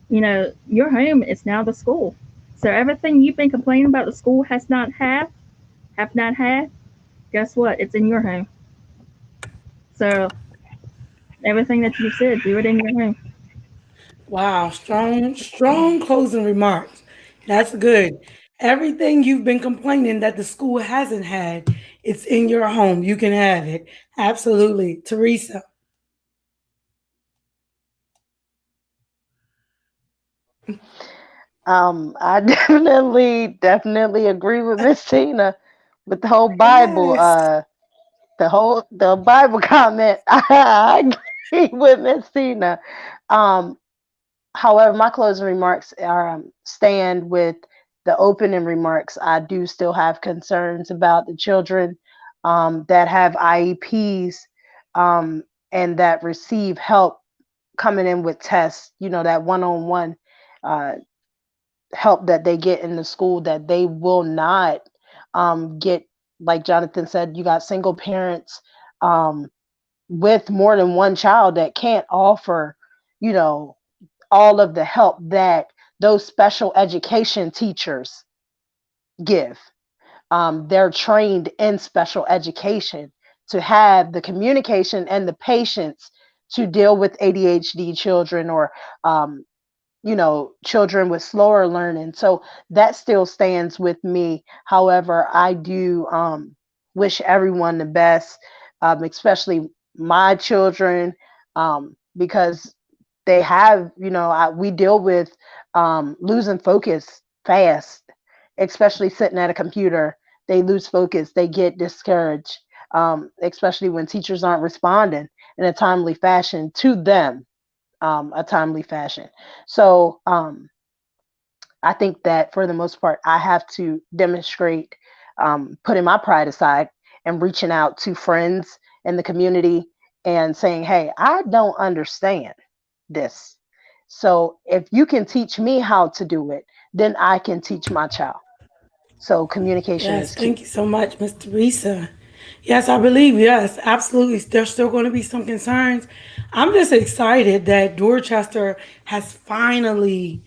Speaker 3: Your home is now the school. So everything you've been complaining about the school have not had, guess what? It's in your home. So Everything that you said, do it in your home.
Speaker 1: Wow, strong closing remarks. That's good. Everything you've been complaining that the school hasn't had, it's in your home. You can have it. Absolutely. Teresa.
Speaker 4: I definitely agree with Miss Tina with the whole Bible.
Speaker 2: Yes.
Speaker 4: The Bible comment. I agree with Miss Tina. Um, However, my closing remarks are stand with the opening remarks. I do still have concerns about the children that have IEPs and that receive help coming in with tests. You know, that one-on-one uh, help that they get in the school that they will not get. Like Jonathan said, you got single parents um, with more than one child that can't offer, you know, all of the help that those special education teachers give. They're trained in special education to have the communication and the patience to deal with ADHD children or children with slower learning. So that still stands with me. However, I do wish everyone the best, especially my children, because they have, we deal with losing focus fast, especially sitting at a computer. They lose focus, they get discouraged, especially when teachers aren't responding in a timely fashion to them, a timely fashion. So I think that for the most part, I have to demonstrate putting my pride aside and reaching out to friends in the community and saying, hey, I don't understand this. So if you can teach me how to do it, then I can teach my child. So communication
Speaker 1: Yes,
Speaker 4: is
Speaker 1: thank
Speaker 4: key.
Speaker 1: you so much, Miss Teresa. Yes, I believe, yes, absolutely. There's still going to be some concerns. I'm just excited that Dorchester has finally,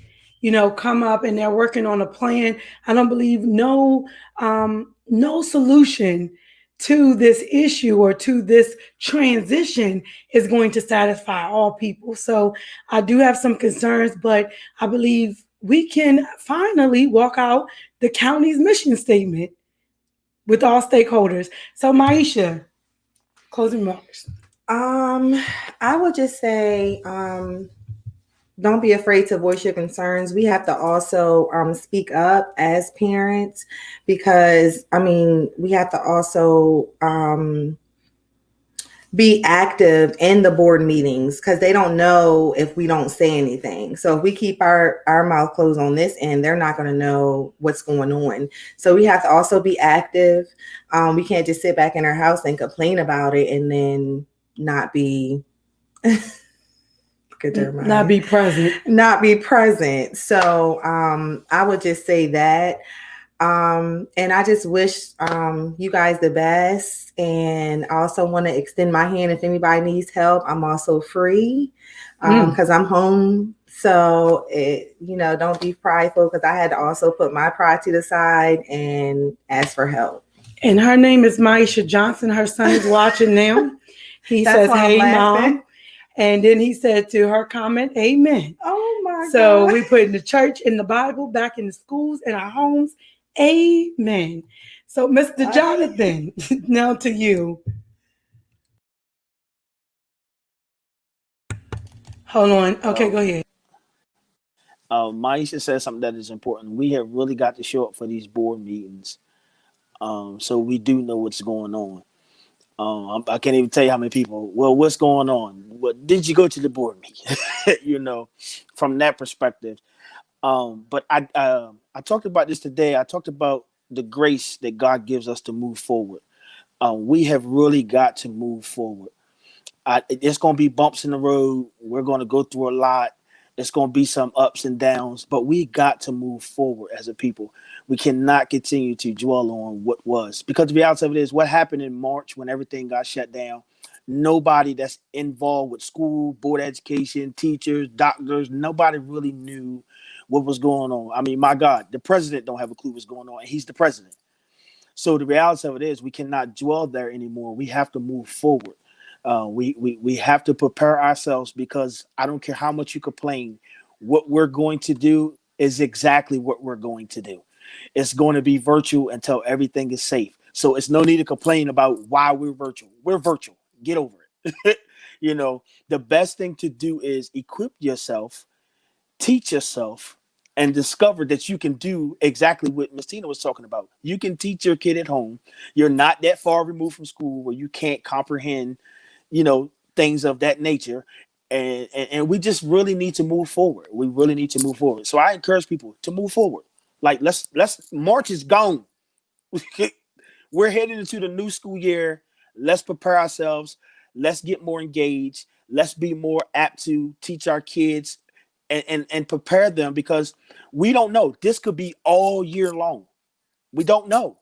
Speaker 1: come up and they're working on a plan. I don't believe no solution to this issue or to this transition is going to satisfy all people. So I do have some concerns, but I believe we can finally walk out the county's mission statement with all stakeholders. So, Maisha, closing remarks.
Speaker 2: Um, I would just say, don't be afraid to voice your concerns. We have to also speak up as parents because, I mean, we have to also be active in the board meetings because they don't know if we don't say anything. So if we keep our mouth closed on this end, they're not going to know what's going on. So we have to also be active. We can't just sit back in our house and complain about it and then not be good,
Speaker 1: Not
Speaker 2: Jeremiah,
Speaker 1: be present.
Speaker 2: not be present. So I would just say that. And I just wish you guys the best. And I also want to extend my hand if anybody needs help. I'm also free because I'm home. So, don't be prideful because I had to also put my pride to the side and ask for help.
Speaker 1: And her name is Maisha Johnson. Her son is watching now. He
Speaker 2: That's
Speaker 1: says,
Speaker 2: why I'm
Speaker 1: "Hey,
Speaker 2: laughing.
Speaker 1: mom." And then he said to her comment, "Amen."
Speaker 2: Oh my
Speaker 1: So
Speaker 2: God.
Speaker 1: we put in the church, in the Bible, back in the schools, in our homes. Amen. So, Mr. Jonathan, now to you. Hold on. Okay, go
Speaker 5: Um,
Speaker 1: ahead.
Speaker 5: Maisha said something that is important. We have really got to show up for these board meetings, so we do know what's going on. I can't even tell you how many people. Well, what's going on? What did you go to the board meeting? From that perspective. But I talked about this today. I talked about the grace that God gives us to move forward. We have really got to move forward. It's going to be bumps in the road. We're going to go through a lot. It's going to be some ups and downs, but we got to move forward as a people. We cannot continue to dwell on what was, because the reality of it is what happened in March when everything got shut down. Nobody that's involved with school, board education, teachers, doctors, nobody really knew what was going on. I mean, my God, the president don't have a clue what's going on, and he's the president. So the reality of it is we cannot dwell there anymore. We have to move forward. We have to prepare ourselves, because I don't care how much you complain. What we're going to do is exactly what we're going to do. It's going to be virtual until everything is safe. So it's no need to complain about why we're virtual. We're virtual. Get over it. The best thing to do is equip yourself, teach yourself, and discover that you can do exactly what Miss Tina was talking about. You can teach your kid at home. You're not that far removed from school where you can't comprehend, things of that nature. And we just really need to move forward. We really need to move forward. So I encourage people to move forward. Like let's March is gone. We're heading into the new school year. Let's prepare ourselves. Let's get more engaged. Let's be more apt to teach our kids and prepare them, because we don't know. This could be all year long. We don't know.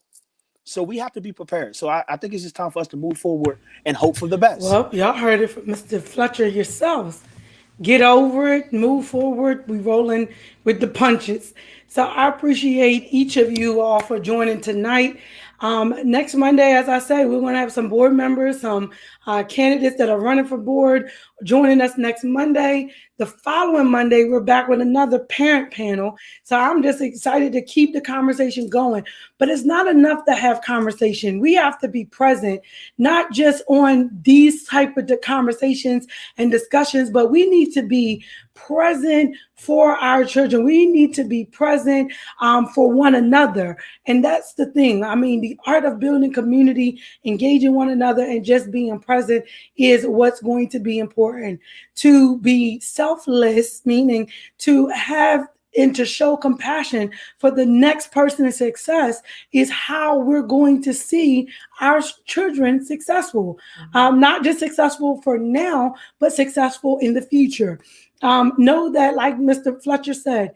Speaker 5: So we have to be prepared. So I think it's just time for us to move forward and hope for the best.
Speaker 1: Well, y'all heard it from Mr. Fletcher yourselves. Get over it, move forward. We rolling with the punches. So I appreciate each of you all for joining tonight. Next Monday, as I say, we're going to have some board members, some candidates that are running for board joining us next Monday. The following Monday, we're back with another parent panel. So I'm just excited to keep the conversation going. But it's not enough to have conversation. We have to be present, not just on these type of conversations and discussions, but we need to be present for our children. We need to be present for one another. And that's the thing. I mean, the art of building community, engaging one another, and just being present is what's going to be important. To be selfless, meaning to have and to show compassion for the next person's success, is how we're going to see our children successful. Not just successful for now, but successful in the future. Know that, like Mr. Fletcher said,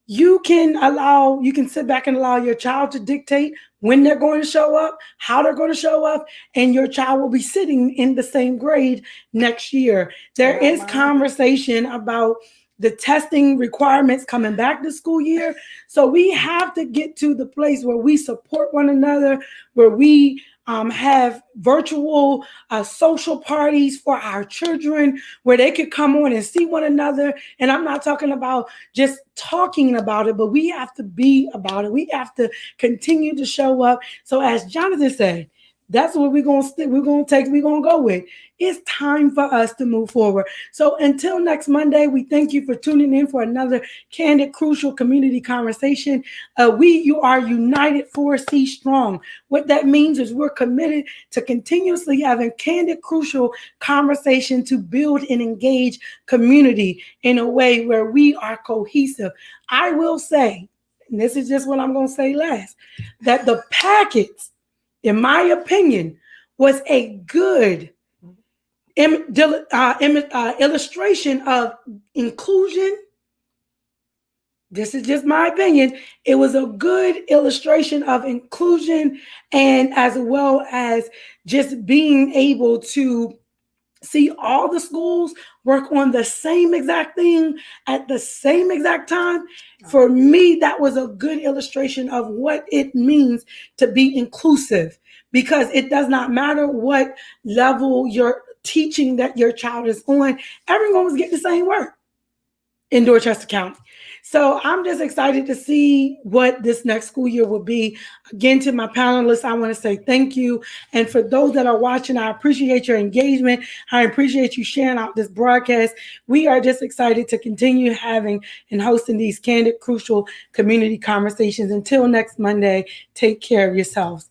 Speaker 1: you can sit back and allow your child to dictate when they're going to show up, how they're going to show up, and your child will be sitting in the same grade next year. There is conversation about the testing requirements coming back to school year. So we have to get to the place where we support one another, where we have virtual social parties for our children, where they could come on and see one another. And I'm not talking about just talking about it, but we have to be about it. We have to continue to show up. So as Jonathan said, that's what we're going to go with. It's time for us to move forward. So until next Monday, we thank you for tuning in for another Candid, Crucial Community Conversation. You are united 4C strong. What that means is we're committed to continuously having candid, crucial conversation to build and engage community in a way where we are cohesive. I will say, and this is just what I'm going to say last, that the packets, in my opinion, was a good illustration of inclusion. This is just my opinion. It was a good illustration of inclusion, and as well as just being able to see all the schools work on the same exact thing at the same exact time. For me, that was a good illustration of what it means to be inclusive, because it does not matter what level you're teaching that your child is on. Everyone was getting the same work in Dorchester County. So I'm just excited to see what this next school year will be. Again, to my panelists, I want to say thank you. And for those that are watching, I appreciate your engagement. I appreciate you sharing out this broadcast. We are just excited to continue having and hosting these candid, crucial community conversations. Until next Monday, take care of yourselves.